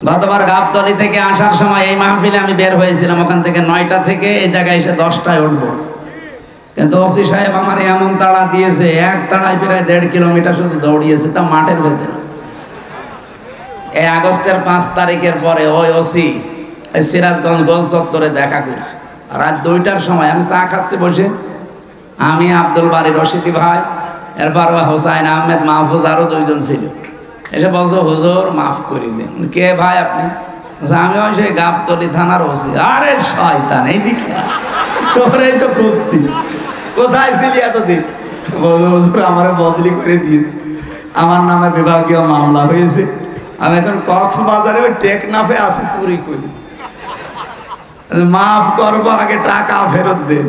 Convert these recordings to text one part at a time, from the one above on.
গতবার গাবতলী থেকে আসার সময় এই মাহফিলে আমি বের হয়েছিলাম, ওখান থেকে 9টা থেকে এই জায়গায় এসে 10টায় উঠবো, কিন্তু ওসি সাহেব আমার এমন তাড়া দিয়েছে, এক তাড়ায় প্রায় 1.5 কিলোমিটার শুধু দৌড়িয়েছে, তা মাঠের ভেতরে। এই আগস্টের 5 তারিখের পরে ওই ওসি সিরাজগঞ্জ গোল চত্বরে দেখা করছে। রাত 2টার সময় আমি চা খাচ্ছি বসে, আমি, আব্দুল বারী রশিদি ভাই, এরপর হোসাইন আহমেদ, মাহফুজ, আরো 2 জন ছিল। এসে বলছো হুজুর মাফ করে দিন। কে ভাই আপনি? আমি ওই সেই গাবতলী থানার ওসি। আরে শয়তান, এই দিকে তোরাই তো খুঁজছি, কোথায় ছিলি এতদিন? বলো হুজুর আমারে বদলি করে দিয়েছে, আমার নামে বিভাগীয় মামলা হয়েছে, আমি এখন কক্সবাজারে ওই টেকনাফে আসি চুরি করি, মাফ করবো, আগে টাকা ফেরত দেন।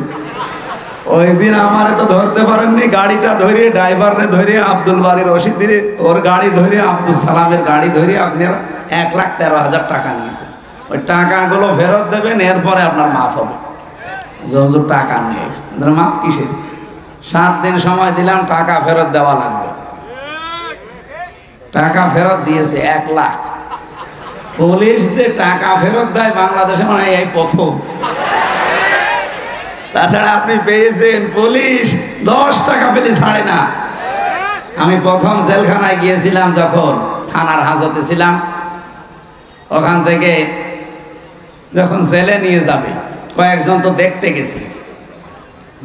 ওই দিন আমারে তো ধরতে পারেননি, গাড়িটা ধরে ড্রাইভারে ধরে আব্দুল বারী রশিদির ওর গাড়ি ধরে আব্দুল সালামের গাড়ি ধরে আপনারা 1,13,000 টাকা নিয়েছেন। ওই টাকাগুলো ফেরত দেবেন, এরপরে আপনার মাফ হবে। হুজুর টাকা নেই, মাফ কিসের? 7 দিন সময় দিলাম, টাকা ফেরত দেওয়া লাগবে। টাকা ফেরত দিয়েছে 1 লাখ। পুলিশ যে টাকা ফেরত দেয় বাংলাদেশে মানে এই প্রথম। তাছাড়া আপনি পেয়েছেন পুলিশ 10 টাকা পেলে ছাড়ে না। আমি প্রথম জেলখানায় গিয়েছিলাম যখন থানার হাজতে ছিলাম, ওখান থেকে যখন জেলে নিয়ে যাবে কয়েকজন তো দেখতে গেছি,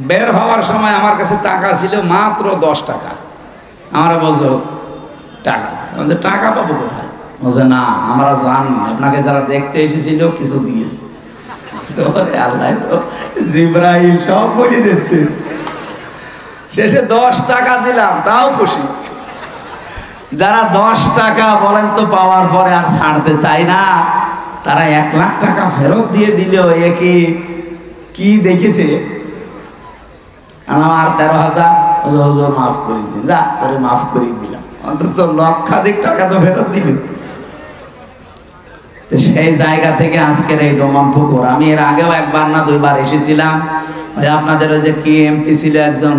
বের হওয়ার সময় আমার কাছে টাকা ছিল মাত্র 10 টাকা। আমরা বলছো টাকা, বলছে টাকা পাবো কোথায়? বলছে না আমরা জানি আপনাকে যারা দেখতে এসেছিল কিছু দিয়েছে। আল্লাহ তো জিব্রাইল সব বলে দিচ্ছে। শেষে 10 টাকা দিলাম, তাও খুশি। যারা 10 টাকা বলেন তো পাওয়ার পরে আর ছাড়তে চায় না, তারা 1 লাখ টাকা ফেরত দিয়ে দিল। এ কি দেখেছে? আমার 13,000 হুজুর মাফ করে দিন। যা তোরে মাফ করে দিলাম, অন্তত লক্ষাধিক টাকা তো ফেরত দিল। সেই জায়গা থেকে আজকের এই ডোমান পুকুর। আমি এর আগেও 1বার না 2বার এসেছিলাম। ওই আপনাদের ওই যে কি এমপি ছিল একজন,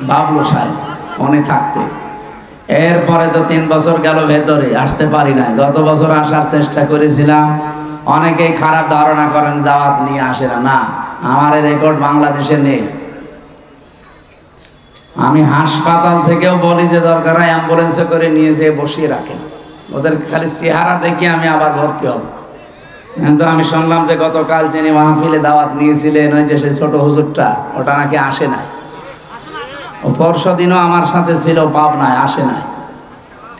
বাবলু সাহেব, উনি থাকতে। এরপরে তো 3 বছর গেল ভেতরে, আসতে পারি নাই। গত বছর আসার চেষ্টা করেছিলাম। অনেকেই খারাপ ধারণা করেন দাওয়াত নিয়ে আসে না। না, আমার রেকর্ড বাংলাদেশে নেই। আমি হাসপাতাল থেকেও বলি যে দরকার হয় অ্যাম্বুলেন্সে করে নিয়ে যেয়ে বসিয়ে রাখেন, ওদের খালি চেহারা দেখি আমি আবার ভর্তি হব। কিন্তু আমি শুনলাম যে গতকাল যিনি মাহফিলে দাওয়াত নিয়েছিলেন, ওই যে সেই ছোট হুজুরটা, ওটা নাকি আসে নাই। ও পরশু দিনও আমার সাথে ছিল পাবনায়, আসে নাই।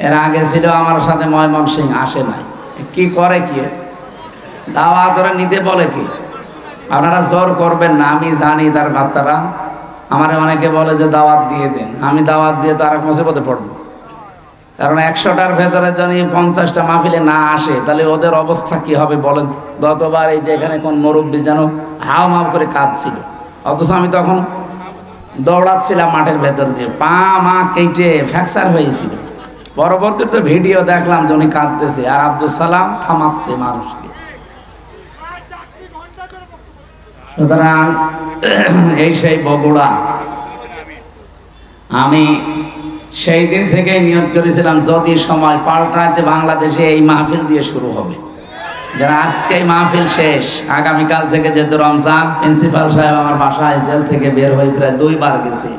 এর আগে ছিল আমার সাথে ময়মনসিংহ, আসে নাই। কি করে কি দাওয়াত ওরা নিতে বলে কি? আপনারা জোর করবেন না, আমি জানি তার বার্তারা। আমার অনেকে বলে যে দাওয়াত দিয়ে দেন, আমি দাওয়াত দিয়ে তো আর এক মুসিবতে পড়বো। কারণ 100টার ভেতরে যদি 50টা মাহফিলে না আসে, তাহলে ওদের অবস্থা কি হবে বলেন? গতবার এই যে এখানে কোন মুরব্বী যেন হাও মাও করে কাঁদছিল, অথচ আমি তখন দৌড়াচ্ছিলাম মাঠের ভেতর দিয়ে, পা মা কেটে ফ্র্যাকচার হয়েছিল। পরবর্তীতে ভিডিও দেখলাম যে উনি কাঁদতেছে, আর আব্দুল সালাম থামাচ্ছে মানুষকে। সুতরাং এই সেই বগুড়া। আমি সেই দিন থেকে নিয়ত করেছিলাম যদি সময় পাল্টাতে বাংলাদেশে এই মাহফিল দিয়ে শুরু হবে। যারা আজকে এই মাহফিল শেষ, আগামীকাল থেকে যেহেতু রমজান, প্রিন্সিপাল সাহেব আমার বাসায় জেল থেকে বের হয়ে প্রায় 2বার গেছে।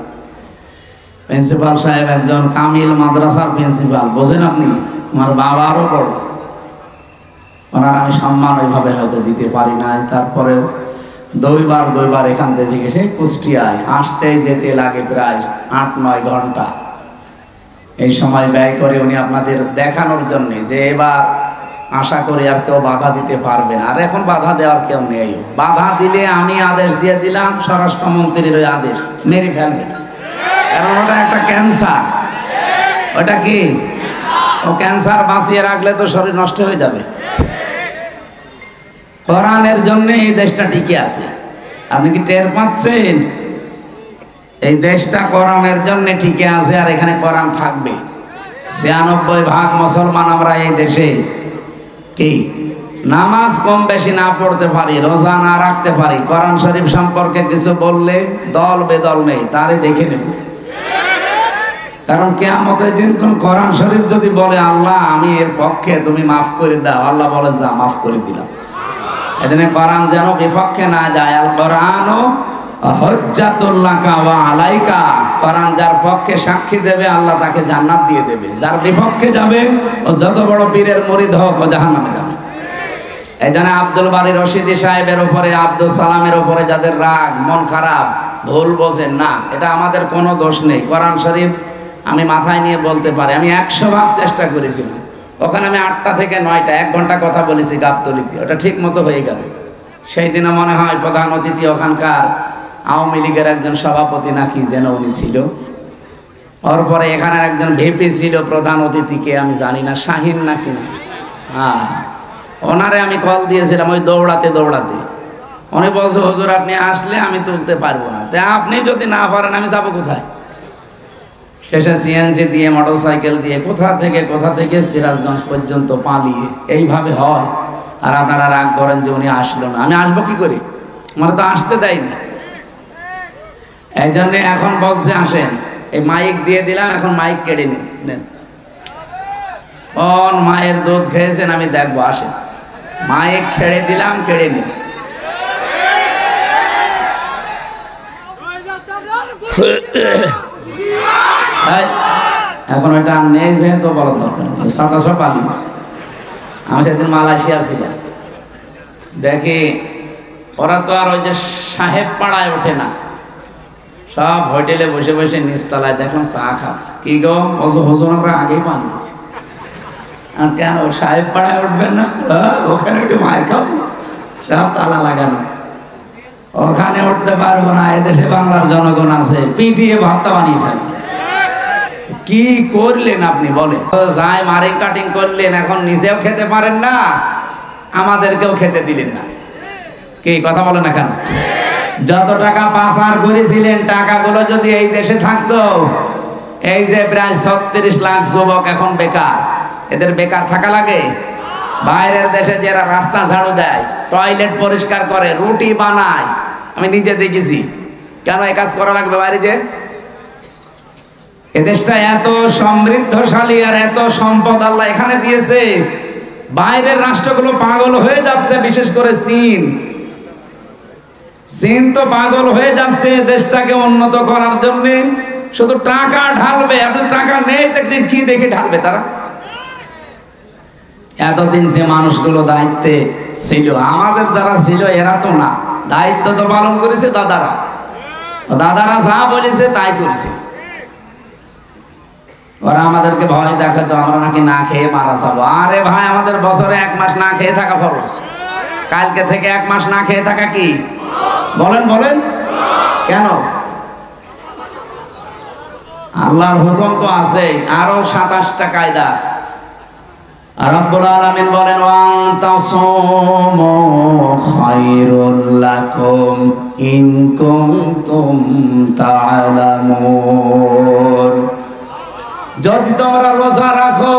প্রিন্সিপাল সাহেব একজন কামিল মাদ্রাসার প্রিন্সিপাল, বোঝেন আপনি, আমার বাবারও বড়। ওনার আমি সম্মান ওইভাবে হয়তো দিতে পারি নাই, তারপরেও 2বার এখান থেকে সেই কুষ্টিয়ায় আসতে যেতে লাগে প্রায় 8-9 ঘন্টা। এই সময় ব্যয় করে উনি আপনাদের দেখানোর জন্য যে এবার আশা করি আর কেউ বাধা দিতে পারবে না। আর এখন বাধা দেওয়ার কেউ নেই। বাধা দিলে আমি আদেশ দিয়ে দিলাম, স্বরাষ্ট্রমন্ত্রীর ওই আদেশ মেরে ফেলবে, কারণ ওটা একটা ক্যান্সার। ওটা কি? ও ক্যান্সার বাঁচিয়ে রাখলে তো শরীর নষ্ট হয়ে যাবে। কোরআনের জন্য এই দেশটা টিকে আছে। আপনি কি টের পাচ্ছেন? এই দেশটা কোরআনের জন্য টিকে আছে, আর এখানে কোরআন থাকবে। 96% মুসলমান আমরা এই দেশে। কি নামাজ কম বেশি না পড়তে পারি, রোজা না রাখতে পারি, কোরআন শরীফ সম্পর্কে কিছু বললে দল বেদল নেই, তারে দেখে নেব। কারণ কিয়ামতের দিন কোন কোরআন শরীফ যদি বলে আল্লাহ আমি এর পক্ষে, তুমি মাফ করে দাও, আল্লাহ বলে যা মাফ করে দিলাম। এদিনে কোরআন যেন বিপক্ষে না যায়। আল কোরআনও হুজ্জাতুল লাকা ওয়া আলাইকা, কোরআন যার পক্ষে সাক্ষী দেবে আল্লাহ তাকে জান্নাত দিয়ে দেবে, যার বিপক্ষে যাবে ও যত বড় পীরের মুরিদ হোক ও জাহান্নামে যাবে। এই জন্য আব্দুল বারী রশিদি সাহেবের উপরে, আব্দুল সালামের উপরে যাদের রাগ, মন খারাপ, ভুল বোঝেন না, এটা আমাদের কোনো দোষ নেই। কোরআন শরীফ আমি মাথায় নিয়ে বলতে পারি, আমি 100 ভাগ চেষ্টা করেছিলাম। ওখানে আমি 8টা থেকে 9টা 1 ঘন্টা কথা বলেছি গাবতলীতে, ওটা ঠিক মতো হয়ে গেল। সেই দিনে মনে হয় প্রধান অতিথি ওখানকার আওয়ামী লীগের একজন সভাপতি নাকি যেন উনি ছিল। ওর পরে এখানের একজন ভিপি ছিল প্রধান অতিথিকে আমি জানি না, শাহিন নাকি না, হ্যাঁ, ওনারে আমি কল দিয়েছিলাম ওই দৌড়াতে দৌড়াতে। উনি বলছে হুজুর আপনি আসলে আমি তুলতে পারবো না, তাই আপনি যদি না পারেন আমি যাবো কোথায়। শেষে সিএনজি দিয়ে, মোটরসাইকেল দিয়ে কোথা থেকে সিরাজগঞ্জ পর্যন্ত পালিয়ে, এইভাবে হয়। আর আপনারা রাগ করেন যে উনি আসলো না, আমি আসবো কি করে, আমার তো আসতে দেয়নি। এই জন্য এখন বলছে আসেন, এই মাইক দিয়ে দিলাম, এখন মাইক কেড়ে নেন। কোন মায়ের দুধ খেয়েছেন আমি দেখবো, আসেন। মাইক ছেড়ে দিলাম, কেড়ে নিন। এখন ওইটা নেই যেহেতু বলার দরকার নেই, 27 পালিয়েছে। আমি সেদিন মালয়েশিয়া ছিলাম, দেখি ওরা তো আর ওই যে সাহেব পাড়ায় ওঠে না, সব হোটেলে বসে বসে নিচতলায় দেখলাম চা খাচ্ছে। কি গো হুজুর আমরা আগেই পালিয়েছি, আর কেন সাহেব পাড়ায় উঠবেন না, ওখানে একটু মায়ের খাবো, সব তালা লাগানো, ওখানে উঠতে পারবো না। এদেশে বাংলার জনগণ আছে, পিটিয়ে ভর্তা বানিয়ে ফেলবে। কি করলেন আপনি বলেন, যাই মারিং কাটিং করলেন, এখন নিজেও খেতে পারেন না, আমাদেরকেও খেতে দিলেন না। কি কথা বলেন না কেন? যত টাকা পাচার করেছিলেন, টাকাগুলো যদি এই দেশে থাকতো, এই যে প্রায় 36 লাখ যুবক এখন বেকার, এদের বেকার থাকা লাগে? বাইরের দেশে যারা রাস্তা ঝাড়ু দেয়, টয়লেট পরিষ্কার করে, রুটি বানায়, আমি নিজে দেখেছি। কেন এই কাজ করা লাগবে বাইরে? যে এদেশটা এত সমৃদ্ধশালী আর এত সম্পদ আল্লাহ এখানে দিয়েছে, বাইরের রাষ্ট্রগুলো পাগল হয়ে যাচ্ছে, বিশেষ করে চীন তো পাগল হয়ে যাচ্ছে দেশটাকে উন্নত করার জন্য, শুধু টাকা ঢালবে। আপনি টাকা নেই দেখলে কি দেখে ঢালবে তারা? এতদিন যে মানুষগুলো দায়িত্বে ছিল, আমাদের যারা ছিল এরা তো না, দায়িত্ব তো পালন করেছে দাদারা যা বলেছে তাই করেছে। ওরা আমাদেরকে ভয় দেখাতো আমরা নাকি না খেয়ে মারা যাবো। আরে ভাই, আমাদের বছরে 1 মাস না খেয়ে থাকা ফরজ। কালকে থেকে 1 মাস না খেয়ে থাকা কি বলেন কেন? আল্লাহর হুকুম তো আছে, আরো 27টা কায়দা আছে। রব্বুল আলামিন বলেন ওয়ান্তাসুমু খায়রুল লাকুম ইন কুনতুম তা'লামুন। যদি তোমরা রোজা রাখো,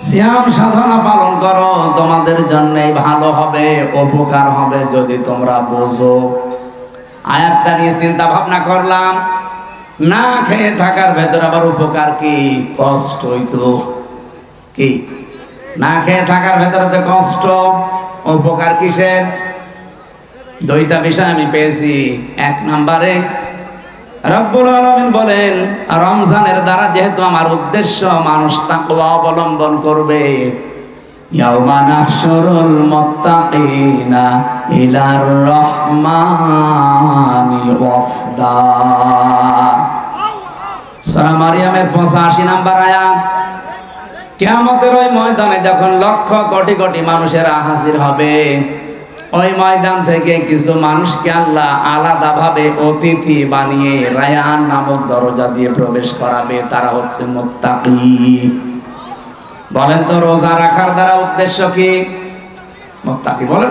সিয়াম সাধনা পালন করো, তোমাদের জন্যই ভালো হবে, উপকার হবে যদি তোমরা বোঝো। আয়াতটা নিয়ে চিন্তা ভাবনা করলাম, না খেয়ে থাকার ভেতর আবার উপকার কি? কষ্ট হইতো কি? না খেয়ে থাকার ভেতরে তো কষ্ট, উপকার কিসের? 2টা বিষয় আমি পেয়েছি। 1 নম্বরে রব্বুল আলামিন বলেন রমজানের দ্বারা যেহেতু আমার উদ্দেশ্য মানুষ তাকওয়া অবলম্বন করবে, ইয়াউমা নাহশুরুল মুত্তাকিনা ইলার রহমানি ওয়াফদা। সূরা মারইয়ামের 85 নম্বর আয়াত। কিয়ামতের ওই ময়দানে যখন লক্ষ কোটি কোটি মানুষেরা হাজির হবে, ওই ময়দান থেকে কিছু মানুষকে আল্লাহ আলাদাভাবে অতিথি বানিয়ে রায়ান নামক দরজা দিয়ে প্রবেশ করাবে। তারা হচ্ছে মুত্তাকি। বলেন তো রোজা রাখার দ্বারা উদ্দেশ্য কি? মুত্তাকি। বলেন।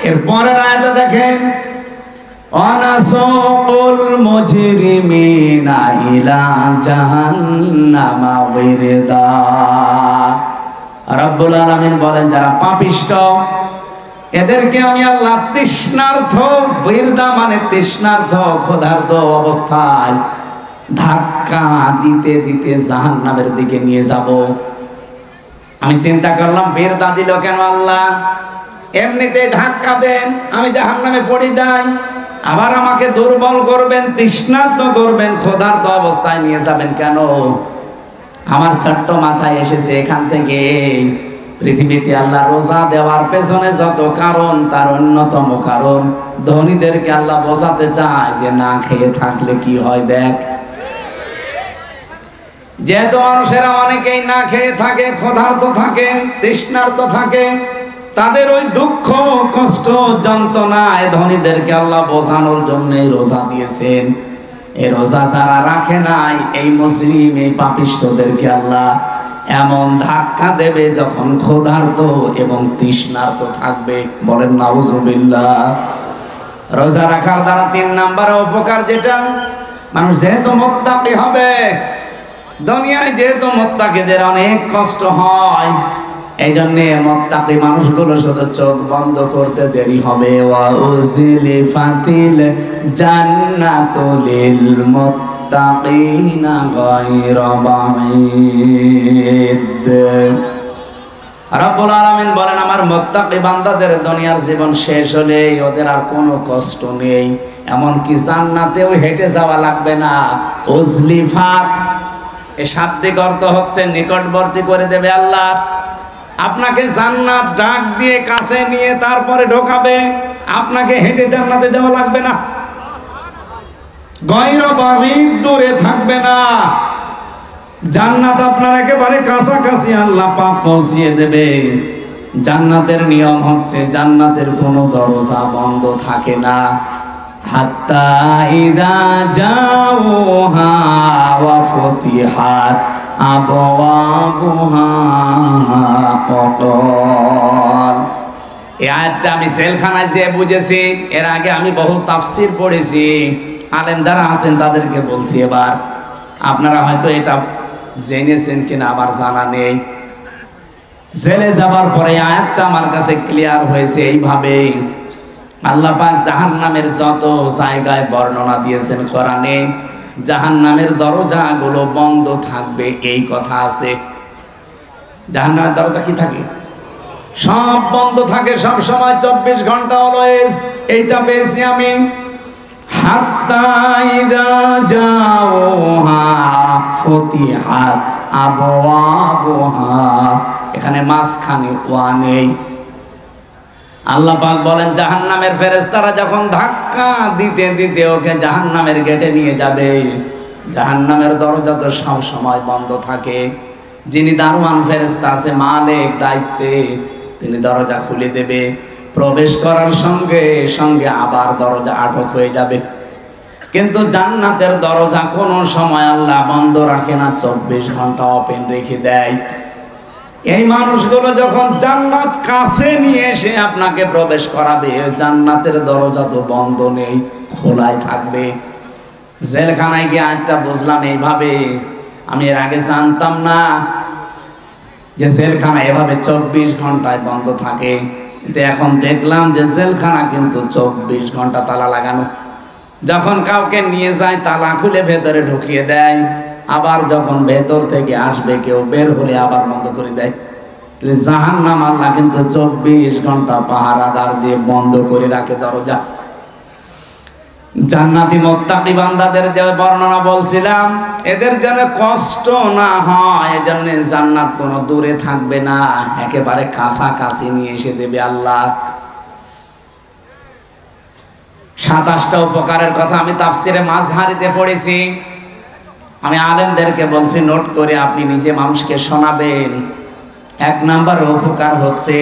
এরপরের আয়াতে দেখেন ওয়ানাসুকুল মুজরিমিনা ইলা জাহান্নামা ওয়িরদা। রব্বুল আলামিন বলেন যারা পাপিষ্ঠ, এদেরকে আমি আল্লাহ তৃষ্ণার্থ, ওয়িরদা মানে তৃষ্ণার্থ, ক্ষুধার্ত অবস্থায় ধাক্কা দিতে দিতে জাহান্নামের দিকে নিয়ে যাব। আমি চিন্তা করলাম বেরদা দিল কেন আল্লাহ? এমনিতে ধাক্কা দেন, আমি জাহান্নামে পড়ে যাই, আবার আমাকে দুর্বল করবেন, তৃষ্ণার্ত করবেন, ক্ষুধার্ত অবস্থায় নিয়ে যাবেন কেন? আমার ছোট্ট মাথায় এসেছে এখান থেকে পৃথিবীতে আল্লাহ রোজা দেওয়ার পেছনে যত কারণ, তার অন্যতম কারণ ধনীদেরকে আল্লাহ বোঝাতে চায় যে না খেয়ে থাকলে কি হয় দেখ। যেহেতু মানুষেরা অনেকেই না খেয়ে থাকে, ক্ষুধার্ত থাকে, তৃষ্ণার্ত থাকে, তাদের ওই দুঃখ কষ্ট যন্ত্রণায় ধনীদেরকে আল্লাহ বোঝানোর জন্য রোজা দিয়েছেন। এই রোজা যারা রাখে নাই, এই মুসলিম, এই পাপিষ্ঠদেরকে আল্লাহ এমন ধাক্কা দেবে যখন ক্ষুধার্ত এবং তৃষ্ণার্ত থাকবে। বলেন নাউজুবিল্লাহ। রোজা রাখার দ্বারা 3 নম্বরে উপকার যেটা, মানুষ যেহেতু মুত্তাকি হবে, দুনিয়ায় যেহেতু মুত্তাকিদের অনেক কষ্ট হয়, এই জন্য মুত্তাকি মানুষগুলো শুধু চোখ বন্ধ করতে দেরি হবে। ওয়া উযলিফাতিল জান্নাতু লিল মুত্তাকিনা গায়রা বাঈদ। রব্বুল আলামিন বলেন আমার মুত্তাকি বান্দাদের দুনিয়ার জীবন শেষ হলে ওদের আর কোনো কষ্ট নেই, এমনকি জান্নাতেও হেঁটে যাওয়া লাগবে না। উযলিফাত এই শাব্দিক অর্থ হচ্ছে নিকটবর্তী করে দেবে আল্লাহ। আপনাকে জান্নাত ডাক দিয়ে কাছে নিয়ে তারপরে ঢোকাবে, আপনাকে হেঁটে জান্নাতে যাওয়া লাগবে না। গায়রা বাঈদ, দূরে থাকবে না, জান্নাত আপনার একেবারে কাছাকাছি আল্লাহ পাক পৌঁছিয়ে দেবে। জান্নাতের নিয়ম হচ্ছে জান্নাতের কোনো দরজা বন্ধ থাকে না। হাত্তা ইযা জাউহা ওয়া ফুতিহাত আবওয়াবুহা ওয়াকাল। এই আয়াতটা আমি সেলখানায় যেয়ে বুঝেছি। এর আগে আমি বহু তাফসীর পড়েছি, আলেম যারা আছেন তাদেরকে বলছি। এবার আপনারা হয়তো এটা জেনেছেন কিনা আমার জানা নেই। জেলে যাবার পরে আয়াতটা আমার কাছে ক্লিয়ার হয়েছে এইভাবে, আল্লাহ পাক জাহান্নামের যত জায়গায় বর্ণনা দিয়েছেন কোরআনে, জাহান্নামের দরজাগুলো বন্ধ থাকবে এই কথা আছে। জাহান্নামের দরজা কি থাকে? সব বন্ধ থাকে সব সময়, 24 ঘন্টা অলওয়েজ। এইটা পেয়েছি আমি। হাত্তা ইযা জাউহা ফুতিহাত আবওয়াবুহা, এখানে মাঝখানে ওয়া নেই। আল্লাহ পাক বলেন জাহান্নামের ফেরেশতারা যখন ধাক্কা দিতে দিতে ওকে জাহান্নামের গেটে নিয়ে যাবে, জাহান্নামের দরজা তো সব সময় বন্ধ থাকে। যিনি দারওয়ান ফেরেশতা আছে, মালিক দায়িত্বে, তিনি দরজা খুলে দেবে। প্রবেশ করার সঙ্গে সঙ্গে আবার দরজা আটক হয়ে যাবে। কিন্তু জান্নাতের দরজা কোনো সময় আল্লাহ বন্ধ রাখে না, 24 ঘন্টা ওপেন রেখে দেয়। এই মানুষগুলো যখন জান্নাত কাছে নিয়ে এসে আপনাকে প্রবেশ করাবে, জান্নাতের দরজা তো বন্ধ নেই, খোলাই থাকবে। জেলখানায় গিয়ে আজটা বুঝলাম এইভাবে। আমি এর আগে জানতাম না যে জেলখানা এভাবে 24 ঘন্টায় বন্ধ থাকে, কিন্তু এখন দেখলাম যে জেলখানা কিন্তু 24 ঘন্টা তালা লাগানো। যখন কাউকে নিয়ে যায় তালা খুলে ভেতরে ঢুকিয়ে দেয়, আবার যখন ভেতর থেকে আসবে কেউ, বের হলে আবার বন্ধ করে দেয়। জাহান্নাম আল্লাহ কিন্তু 24 ঘন্টা পাহারাদার দিয়ে বন্ধ করে রাখে দরজা। জান্নাতি মুত্তাকি বান্দাদের যে বর্ণনা বলছিলাম, এদের যেন কষ্ট না হয়, এজন্য জান্নাত কোনো দূরে থাকবে না, একেবারে কাছাকাছি নিয়ে এসে দেবে আল্লাহ। 27টা উপকারের কথা আমি তাফসিরে মাযহারিতে পড়েছি। আমি আলেমদেরকে বলছি নোট করে আপনি নিজে মানুষকে শোনাবেন। 1 নাম্বার উপকার হচ্ছে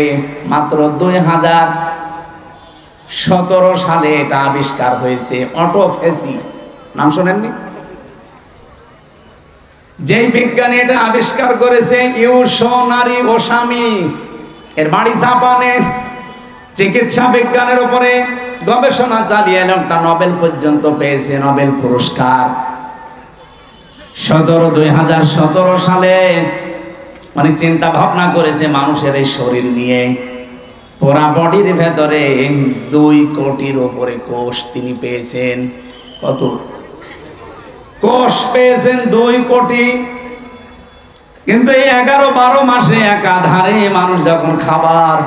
মাত্র 2017 সালে এটা আবিষ্কার হয়েছে, অটোফেসি। নাম শোনেননি? যেই বিজ্ঞানী এটা আবিষ্কার করেছে ইউশোনারি ওসামি, এর বাড়ি জাপানে। চিকিৎসা বিজ্ঞানের উপরে গবেষণা চালিয়ে একটা নোবেল পর্যন্ত পেয়েছে, নোবেল পুরস্কার। 2017 সালে মানে চিন্তা ভাবনা করেছে মানুষের এই শরীর নিয়ে। পুরা বডির ভেতরে 2 কোটির উপরে কোষ তিনি পেয়েছেন। কত? কোষ পেয়েছেন 2 কোটি, কিন্তু এই 11-12 মাসে একাধারে মানুষ যখন খাবার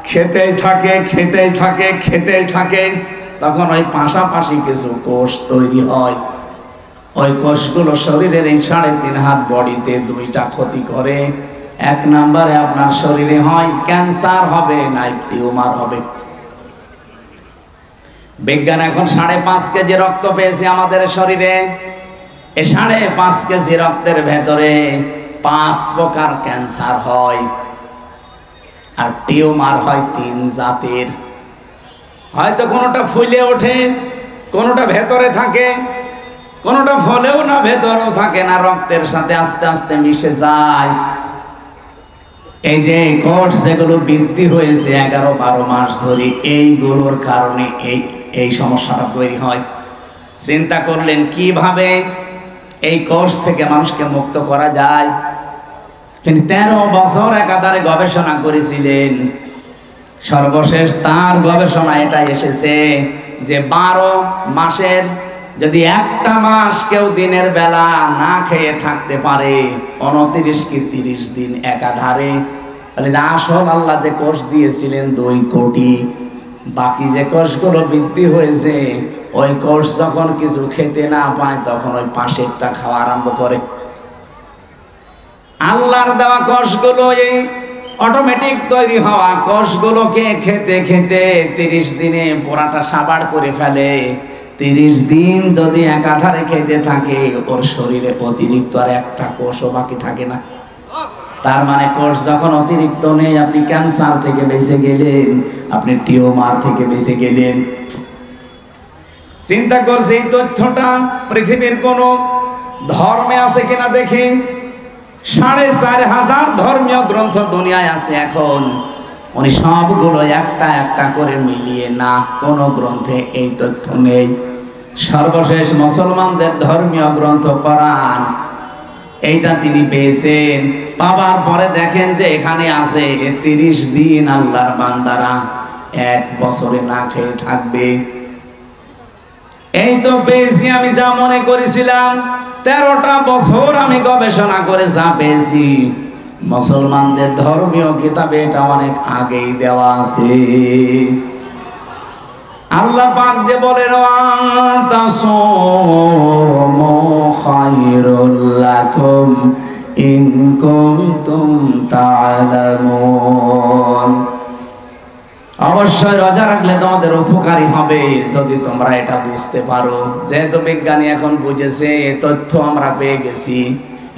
খেতেই থাকে, তখন ওই পাশাপাশি কিছু কোষ তৈরি হয়। ওই কোষগুলো শরীরের এই 3.5 হাত বডিতে 2টা ক্ষতি করে। 1 নম্বরে আপনার শরীরে হয় ক্যান্সার হবে, না টিউমার হবে। বিজ্ঞান এখন 5.5 কেজি রক্ত পেয়েছে আমাদের শরীরে। এই 5.5 কেজি রক্তের ভেতরে 5 প্রকার ক্যান্সার হয়, আর টিউমার হয় 3 জাতের। হয়তো কোনোটা ফুলে ওঠে, কোনোটা ভেতরে থাকে, কোনোটা ফলেও না, ভেতরেও থাকে না, রক্তের সাথে আস্তে আস্তে মিশে যায়। এই যে কোষ যেগুলো বৃদ্ধি হয়েছে 11-12 মাস ধরে, এইগুলোর কারণে এই সমস্যাটা তৈরি হয়। চিন্তা করলেন কিভাবে এই কোষ থেকে মানুষকে মুক্ত করা যায়। তিনি 13 বছর একাধারে গবেষণা করেছিলেন। সর্বশেষ তার গবেষণা এটা এসেছে যে 12 মাসের যদি একটা মাস কেউ দিনের বেলা না খেয়ে থাকতে পারে, 29 কি 30 দিন একাধারে, তাহলে আসল আল্লাহ যে কোষ দিয়েছিলেন 2 কোটি, বাকি যে কোষগুলো বৃদ্ধি হয়েছে, ওই কোষ যখন কিছু খেতে না পায় তখন ওই পাশেরটা খাওয়া আরম্ভ করে। আল্লাহর দেওয়া কোষগুলো, এই অটোমেটিক তৈরি হওয়া কোষগুলোকে খেতে খেতে 30 দিনে পোড়াটা সাবাড় করে ফেলে। 30 দিন যদি একাধারে খেতে থাকে, ওর শরীরে অতিরিক্ত আর একটা কোষও বাকি থাকে না। তার মানে কোষ যখন অতিরিক্ত নেই, আপনি ক্যান্সার থেকে বেঁচে গেলেন, আপনি টিউমার থেকে বেঁচে গেলেন। চিন্তা করছে এই তথ্যটা পৃথিবীর কোন ধর্মে আছে কিনা দেখি। 4,500 ধর্মীয় গ্রন্থ দুনিয়ায় আছে এখন। উনি সবগুলো একটা একটা করে মিলিয়ে না, কোন গ্রন্থে এই তথ্য নেই। সর্বশেষ মুসলমানদের ধর্মীয় গ্রন্থ কোরআন, এইটা তিনি পেয়েছেন। পাওয়ার পরে দেখেন যে এখানে আছে 30 দিন আল্লাহর বান্দারা 1 বছরে না খেয়ে থাকবে। এই তো পেয়েছি আমি যা মনে করেছিলাম। 13টা বছর আমি গবেষণা করে যা পেয়েছি, মুসলমানদের ধর্মীয় কিতাবে এটা অনেক আগেই দেওয়া আছে। আল্লাহ পাক যে বলেন, আনতাসুমু খায়রুল লাকুম ইন কুনতুম তা'লামুন, অবশ্যই রোজা রাখলে তোমাদের উপকারী হবে যদি তোমরা এটা বুঝতে পারো। যেহেতু বিজ্ঞানী এখন বুঝেছে, এই তথ্য আমরা পেয়ে গেছি,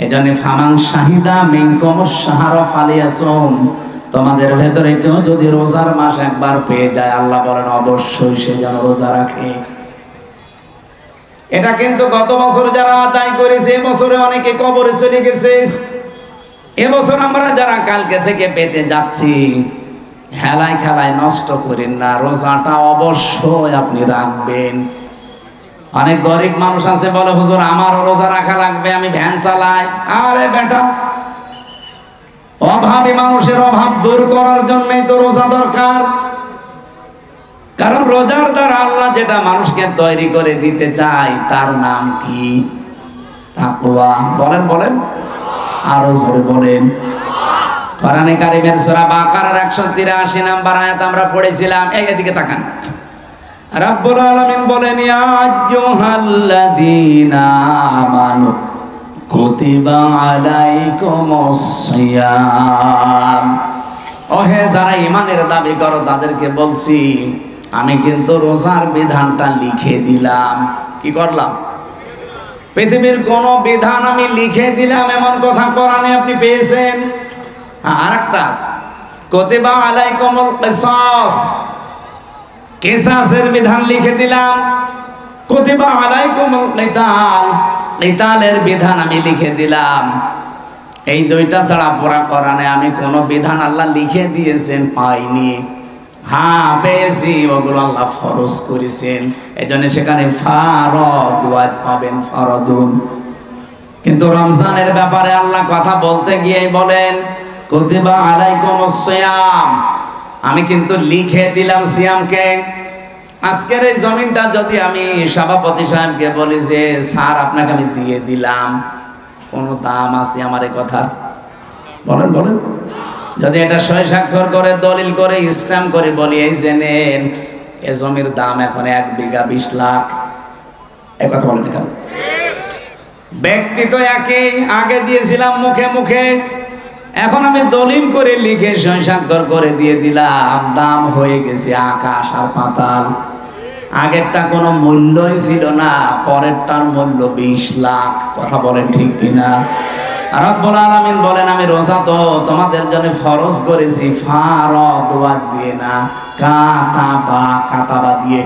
এজন্য ফামান শাহিদা মিনকুমুশ শাহরা ফালিয়াসুম, তোমাদের ভেতরে কেউ যদি রোজার মাস একবার পেয়ে যায়, আল্লাহ বলেন অবশ্যই সে যেন রোজা রাখে। এটা কিন্তু গত বছর যারা আদায় করেছে, এবছরে অনেকে কবরে চলে গেছে। এবছর আমরা যারা কালকে থেকে পেতে যাচ্ছি, হেলায় খেলায় নষ্ট করেন না, রোজাটা অবশ্যই আপনি রাখবেন। অনেক গরিব মানুষ আছে বলে, হুজুর আমারও রোজা রাখা লাগবে, আমি ভ্যান চালাই। আরে বেটা, অভাবী মানুষের অভাব দূর করার জন্যই তো রোজা দরকার। কারণ রোজার দ্বারা আল্লাহ যেটা মানুষকে তৈরি করে দিতে চায়, তার নাম কি? তাকওয়া। বলেন বলেন, আরো জোরে বলেন। কোরআনে কারীমের সূরা বাকারার 183 নম্বর আয়াত আমরা পড়েছিলাম। এদিকে তাকান। রব্বুল আলামিন বলেন, ইয়া আইয়ুহাল্লাযীনা আমানু কুতিবা আলাইকুমুস সিয়াম, ওহে যারা ঈমানের দাবি করো তাদেরকে বলছি, আমি কিন্তু রোজার বিধানটা লিখে দিলাম। কি করলাম? পৃথিবীর কোন বিধান আমি লিখে দিলাম এমন কথা কোরআনে আপনি পেয়েছেন? আরেকটা আছে, কুতিবা আলাইকুমুল কিসাস, কিসাসের বিধান লিখে দিলাম। কুতিবা আলাইকুমুল কিতাল, কিতালের বিধান আমি লিখে দিলাম। এই দুইটা ছাড়া পুরা কোরআনে আমি কোন বিধান আল্লাহ লিখে দিয়েছেন পাইনি। হ্যাঁ পেয়েছি, ওগুলো আল্লাহ ফরজ করেছেন। এজন্য সেখানে ফারদ পাবেন, ফরদুন। কিন্তু রমজানের ব্যাপারে আল্লাহ কথা বলতে গিয়ে বলেন, কুতিবা আলাইকুমুস সিয়াম, আমি কিন্তু লিখে দিলাম সিয়ামকে। আজকের এই জমিনটা যদি আমি সভাপতি সাহেবকে বলি যে স্যার আপনাকে আমি দিয়ে দিলাম, কোনো দাম আছে আমার এই কথার? বলেন বলেন। যদি এটা সই স্বাক্ষর করে দলিল করে স্ট্যাম্প করে বলি এই যে নেন, এ জমির দাম এখন 1 বিঘা 20 লাখ, এই কথা বলেন কেন? ব্যক্তি তো একই, আগে দিয়েছিলাম মুখে মুখে, এখন আমি দলিল করে লিখে সই স্বাক্ষর করে দিয়ে দিলাম, দাম হয়ে গেছে আকাশ আর পাতাল। আগেরটা কোনো মূল্যই ছিল না, পরেরটার মূল্য 20 লাখ। কথা বলেন ঠিক কিনা? রব্বুল আলামিন বলেন আমি রোজা তো তোমাদের জন্য ফরজ করেছি ফারদওয়া দিয়ে না, কাতাবা দিয়ে।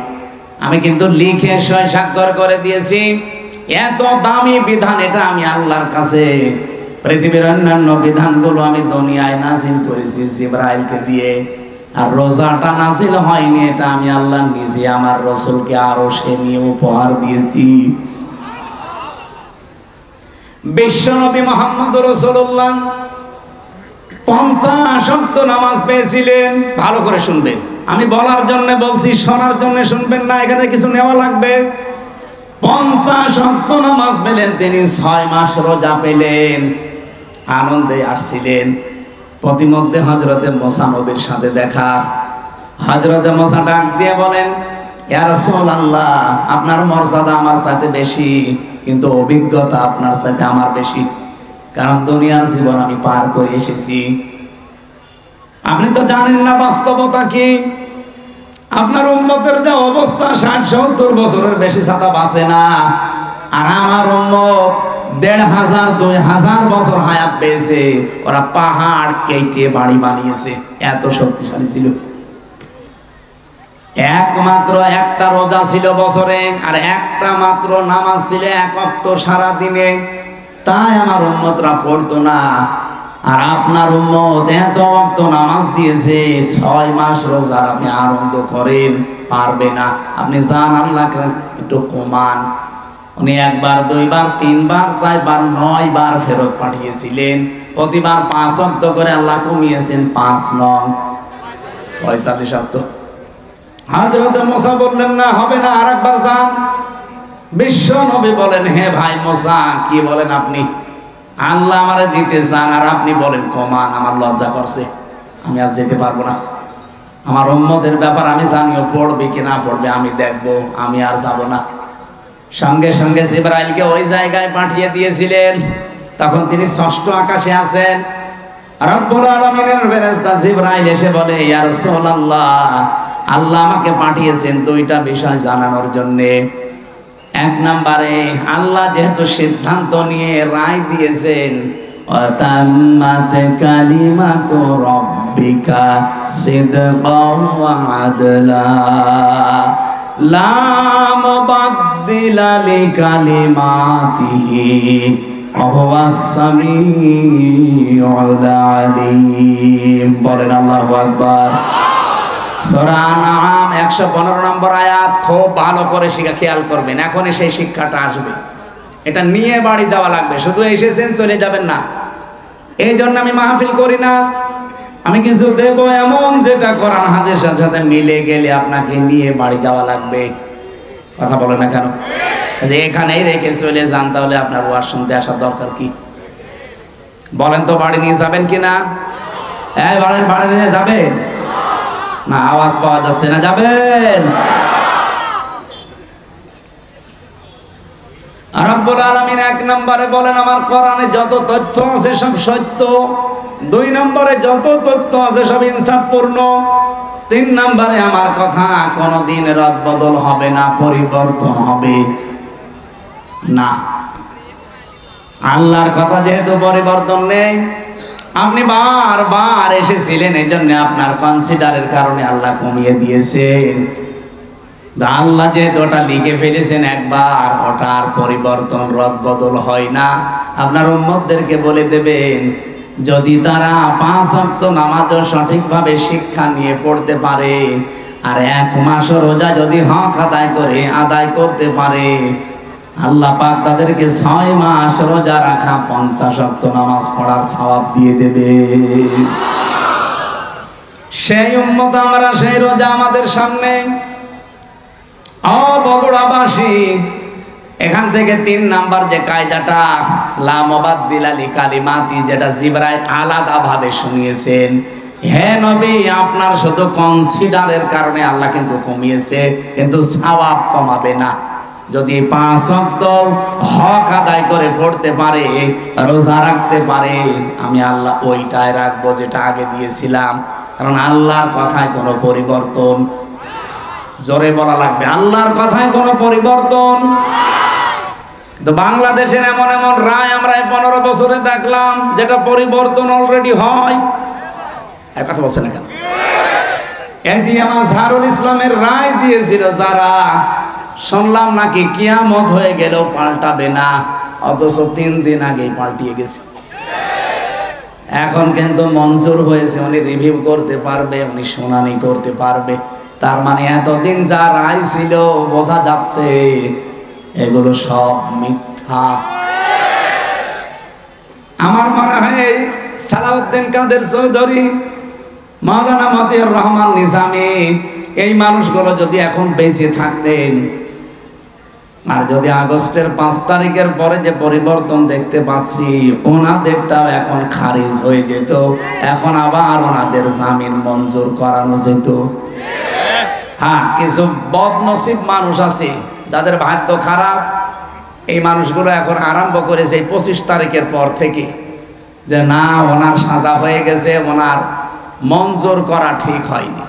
আমি কিন্তু লিখে সই স্বাক্ষর করে দিয়েছি। এত দামি বিধান এটা আমি আল্লাহর কাছে, পৃথিবীর অন্যান্য বিধানগুলো আমি দুনিয়ায় নাজিল করেছি জিবরাইলকে দিয়ে, আর রোজাটা নাজিল হয়নি, এটা আমি আল্লাহ নিজে আমার রাসূলকে আরশে নিয়ে উপহার দিয়েছি। বিশ্বনবী মুহাম্মদ রাসূলুল্লাহ 50 ওয়াক্ত নামাজ পেয়েছিলেন। ভালো করে শুনবেন, আমি বলার জন্য বলছি, শোনার জন্য শুনবেন না, এখানে কিছু নেওয়া লাগবে। 50 ওয়াক্ত নামাজ পেলেন তিনি, 6 মাস রোজা পেলেন, আনন্দে আসছিলেন। প্রতিমধ্যে হযরতে মুসা নবীর সাথে দেখা। হযরতে মুসা ডাক দিয়ে বলেন ইয়া রাসূলুল্লাহ, আপনার মর্যাদা আমার চাইতে বেশি, কিন্তু অভিজ্ঞতা আপনার চাইতে আমার বেশি, কারণ দুনিয়ার জীবন আমি পার করে এসেছি। আপনি তো জানেন না বাস্তবতা কি। আপনার উম্মতের যে অবস্থা, 60-70 বছরের বেশি ছাতা বাঁচে না, আর আমার উম্মত 1500 2000 বছর হায়াত পেয়েছে। ওরা পাহাড় কেটে বাড়ি বানিয়েছে, এত শক্তিশালী ছিল। একমাত্র একটা রোজা ছিল বছরে, আর একটা মাত্র নামাজ ছিল 1 ওয়াক্ত সারা দিনে, তাই আমার উম্মতরা পড়তো না। আর আপনার উম্মত এত ওয়াক্ত নামাজ দিয়েছে, 6 মাস রোজা, আপনি আনন্দ করেন, পারবে না। আপনি জান আল্লাহকে একটু কমান। উনি 1 বার 2 বার 3 বার 4 বার 9 বার ফেরত পাঠিয়েছিলেন, প্রতিবার 5 ওয়াক্ত করে আল্লাহ কমিয়েছেন, 5 নং 45 ওয়াক্ত। হযরতে মুসা বললেন না হবে না, আরেকবার যান। বিশ্ব নবী বলেন হে ভাই মুসা, কি বলেন আপনি? আল্লাহ আমারে দিতে চান আর আপনি বলেন কমান, আমার লজ্জা করছে, আমি আর যেতে পারবো না। আমার উম্মতের ব্যাপার আমি জানিও, পড়বে কি না পড়বে আমি দেখবো, আমি আর যাব না। সঙ্গে সঙ্গে জিবরাইলকে ওই জায়গায় পাঠিয়ে দিয়েছিলেন। তখন তিনি 6ষ্ঠ আকাশে আছেন। রব্বুল আলামিনের ফেরেশতা জিবরাইল এসে বলে ইয়া রাসূলুল্লাহ, আল্লাহ আমাকে পাঠিয়েছেন 2টা বিষয় জানানোর জন্য। 1 নম্বরে, আল্লাহ যেহেতু সিদ্ধান্ত নিয়ে রায় দিয়েছেন, ওয়াতাম্মাত কালিমাতু রাব্বিকা সিদকাও ওয়া আদলা লা মুবাদদিলা লিকালিমাতিহি ওয়া হুয়াস সামিউল আলিম। বলেন আল্লাহু আকবার। সূরা আনআম 115 নম্বর আয়াত। খুব ভালো করে খেয়াল করবেন, এখনই সেই শিক্ষাটা আসবে। এটা নিয়ে বাড়ি যাওয়া লাগবে, শুধু এসেছেন চলে যাবেন না। এই জন্য আমি মাহফিল করি না, আমি কিছু দেব এমন যেটা কোরআন হাদিসের সাথে মিলে গেলে আপনাকে নিয়ে বাড়ি যাওয়া লাগবে। কথা বলে না কেন? এখানেই রেখে চলে যান, তাহলে আপনার ওয়াজ শুনতে আসার দরকার কি? বলেন তো, বাড়ি নিয়ে যাবেন কিনা? বাড়ি নিয়ে যাবেন না? আওয়াজ পাওয়া যাচ্ছে না, যাবেন? রব্বুল আলামিন 1 নম্বরে বলেন আমার কোরআনে যত তথ্য আছে সব সত্য। 2 নম্বরে যত তথ্য আছে সব ইনসাফপূর্ণ। 3 নম্বরে আমার কথা কোনোদিন রদবদল হবে না, পরিবর্তন হবে না। আল্লাহর কথা যেহেতু পরিবর্তন নেই, আপনি বারবার এসেছিলেন, এই জন্য আপনার কনসিডারের কারণে আল্লাহ কমিয়ে দিয়েছেন। আল্লাহ যেহেতু ওটা লিখে ফেলেছেন একবার, ওটার পরিবর্তন রদবদল হয় না। আপনার উম্মতদেরকে বলে দেবেন, যদি তারা 5 ওয়াক্ত নামাজও সঠিকভাবে শিক্ষা নিয়ে পড়তে পারে, আর 1 মাস রোজা যদি হক আদায় করতে পারে, আল্লাহ পাক তাদেরকে 6 মাস রোজা রাখা 50 ওয়াক্ত নামাজ পড়ার সওয়াব দিয়ে দেবে। সেই উম্মত আমরা, সেই রোজা আমাদের সামনে। ও বগুড়াবাসী, এখান থেকে 3 নাম্বার যে কায়দাটা লা মুবাদদিলা লিকালিমাতি, যেটা জিবরাইল আলাদা ভাবে শুনিয়েছেন, হে নবী আপনার শুধু কনসিডারের কারণে আল্লাহ কিন্তু কমিয়েছে, কিন্তু সওয়াব কমাবে না। যদি 5 ওয়াক্ত হক আদায় করে পড়তে পারে, রোজা রাখতে পারে, আমি আল্লাহ ওইটাই রাখবো যেটা আগে দিয়েছিলাম। কারণ আল্লাহর কথায় কোনো পরিবর্তন, জোরে বলা লাগবে, আল্লাহর কথায় কোনো পরিবর্তন। তো বাংলাদেশের এমন এমন রায় আমরা 15 বছরে দেখলাম যেটা পরিবর্তন অলরেডি হয়। এক কথা বলছেন না কেন? এটিএম আজহারুল ইসলামের রায় দিয়েছিল যারা, শুনলাম নাকি কিয়ামত হয়ে গেলেও পাল্টাবে না, অথচ 3 দিন আগেই পাল্টিয়ে গেছে। এখন কিন্তু মঞ্জুর হয়েছে, উনি রিভিউ করতে পারবে, উনি শুনানি করতে পারবে। তার মানে এতদিন যা রায় ছিল বোঝা যাচ্ছে এগুলো সব মিথ্যা। আমার মনে হয় সালাউদ্দিন কাদের চৌধুরী, মাওলানা মতিউর রহমান নিজামী, এই মানুষগুলো যদি এখন বেঁচে থাকতেন, আর যদি আগস্টের 5 তারিখের পরে যে পরিবর্তন দেখতে পাচ্ছি, ওনাদেরটাও এখন খারিজ হয়ে যেত, এখন আবার ওনাদের জামিন মঞ্জুর করানো যেত। হ্যাঁ, কিছু বদনসিব মানুষ আছে যাদের ভাগ্য খারাপ, এই মানুষগুলো এখন আরম্ভ করেছে এই 25 তারিখের পর থেকে যে না, ওনার সাজা হয়ে গেছে, ওনার মঞ্জুর করা ঠিক হয়নি।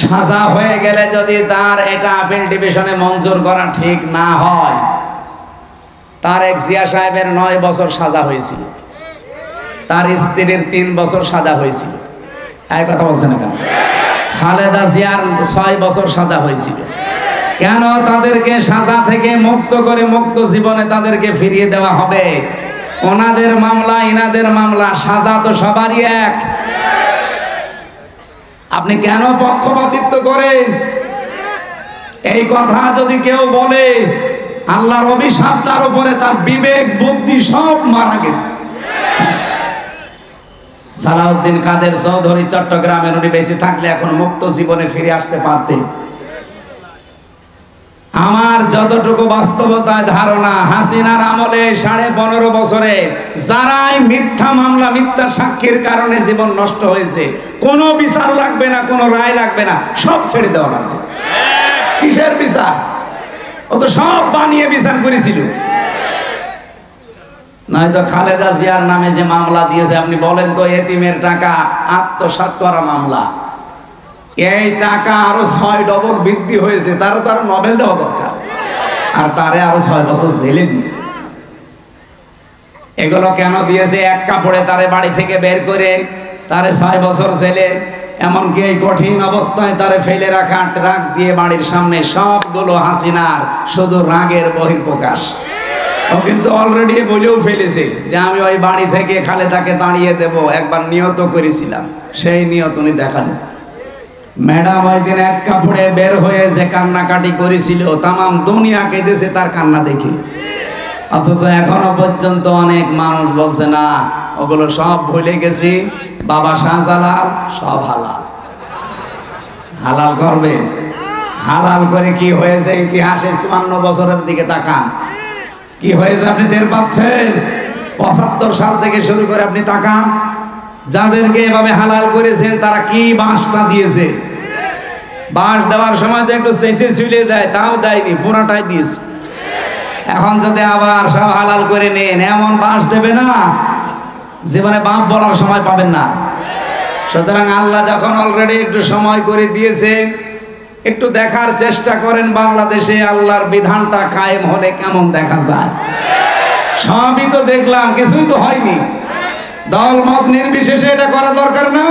সাজা হয়ে গেলে যদি তার এটা আপিল ডিভিশনে মঞ্জুর করা ঠিক না হয়, তারেক জিয়া সাহেবের 9 বছর সাজা হয়েছিল, তার স্ত্রীর 3 বছর সাজা হয়েছিল। এই কথা বলছেন না কেন? খালেদা জিয়ার 6 বছর সাজা হয়েছিল। কেন তাদেরকে সাজা থেকে মুক্ত করে মুক্ত জীবনে তাদেরকে ফিরিয়ে দেওয়া হবে? ওনাদের মামলা ইনাদের মামলা, সাজা তো সবারই এক। আপনি কেন পক্ষপাতিত্ব করেন? এই কথা যদি কেউ বলে, আল্লাহর অভিশাপ তার উপরে, তার বিবেক বুদ্ধি সব মারা গেছে। সালাউদ্দিন কাদের চৌধুরী চট্টগ্রামের, উনি বেঁচে থাকলে এখন মুক্ত জীবনে ফিরে আসতে পারতেন। আমার যতটুকু বাস্তবতায় ধারণা, হাসিনার আমলে 15.5 বছরে যারাই মিথ্যা মামলা, মিথ্যা সাক্ষীর কারণে জীবন নষ্ট হয়েছে, কোনো বিচার লাগবে না, কোনো রায় লাগবে না, সব ছেড়ে দেওয়া লাগবে। কিসের বিচার? ও তো সব বানিয়ে বিচার করেছিল। নয়তো খালেদা জিয়ার নামে যে মামলা দিয়েছে, আপনি বলেন তো, এতিমের টাকা আত্মসাৎ করা মামলা, এই টাকা আরো 6 ডবল বৃদ্ধি হয়েছে, তারও তার নোবেল দেওয়া দরকার, আর তারে আরো 6 বছর জেলে দিয়েছে। এগুলো কেন দিয়েছে? এক কাপড়ে তারে বাড়ি থেকে বের করে তারে 6 বছর জেলে, এমনকি এই কঠিন অবস্থায় তারে ফেলে রাখা ট্রাক দিয়ে বাড়ির সামনে, সবগুলো হাসিনার শুধু রাগের বহিঃপ্রকাশ। ও কিন্তু অলরেডি বলেও ফেলেছে যে আমি ওই বাড়ি থেকে খালেদাকে তাড়িয়ে দেব, একবার নিয়ত করেছিলাম, সেই নিয়ত উনি দেখানো। ম্যাডাম ওই দিন এক কাপড়ে বের হয়ে যে কান্নাকাটি করেছিল, তামাম দুনিয়া কেঁদেছে তার কান্না দেখে। অথচ এখনো পর্যন্ত অনেক মানুষ বলছে না, ওগুলো সব ভুলে গেছি, বাবা শাহজালাল সব হালাল। হালাল করবে? হালাল করে কি হয়েছে ইতিহাসে? 54 বছরের দিকে তাকান, কি হয়েছে আপনি টের পাচ্ছেন? 75 সাল থেকে শুরু করে আপনি তাকান, যাদেরকে এভাবে হালাল করেছেন তারা কি বাঁশটা দিয়েছে। বাঁশ দেওয়ার সময় তো একটু চেঁচে চুলে দেয়, তাও দেয়নি, পুরাটাই দিয়েছে। এখন যদি আবার সব হালাল করে নেন, এমন বাঁশ দেবে না জীবনে বাপ বলার সময় পাবেন না। সুতরাং আল্লাহ যখন অলরেডি একটু সময় করে দিয়েছে, একটু দেখার চেষ্টা করেন বাংলাদেশে আল্লাহর বিধানটা কায়েম হলে কেমন দেখা যায়। সবই তো দেখলাম, কিছুই তো হয়নি। দল মত নির্বিশেষে এটা করা দরকার না?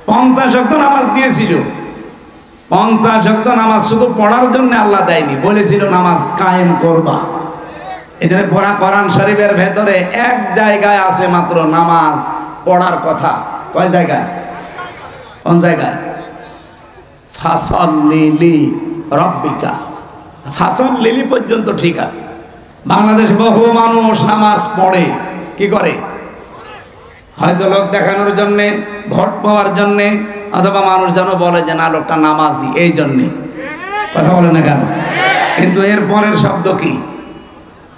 50 ওয়াক্ত নামাজ দিয়েছিল, 50 ওয়াক্ত নামাজ শুধু পড়ার জন্য আল্লাহ দেয়নি, বলেছিল নামাজ কায়েম করবা। এখানে পড়া কোরআন শরীফের ভেতরে এক জায়গায় আছে মাত্র নামাজ পড়ার কথা। কয় জায়গায়? কোন জায়গায়? ফাসাল্লি রব্বিকা, ফাসাল্লি পর্যন্ত ঠিক আছে। বাংলাদেশ বহু মানুষ নামাজ পড়ে, কি করে? হয়তো লোক দেখানোর জন্যে, ভোট পাওয়ার জন্যে, অথবা মানুষ যেন বলে যে না লোকটা নামাজি, এই জন্যে। কথা বলে না কেন? কিন্তু এর পরের শব্দ কি?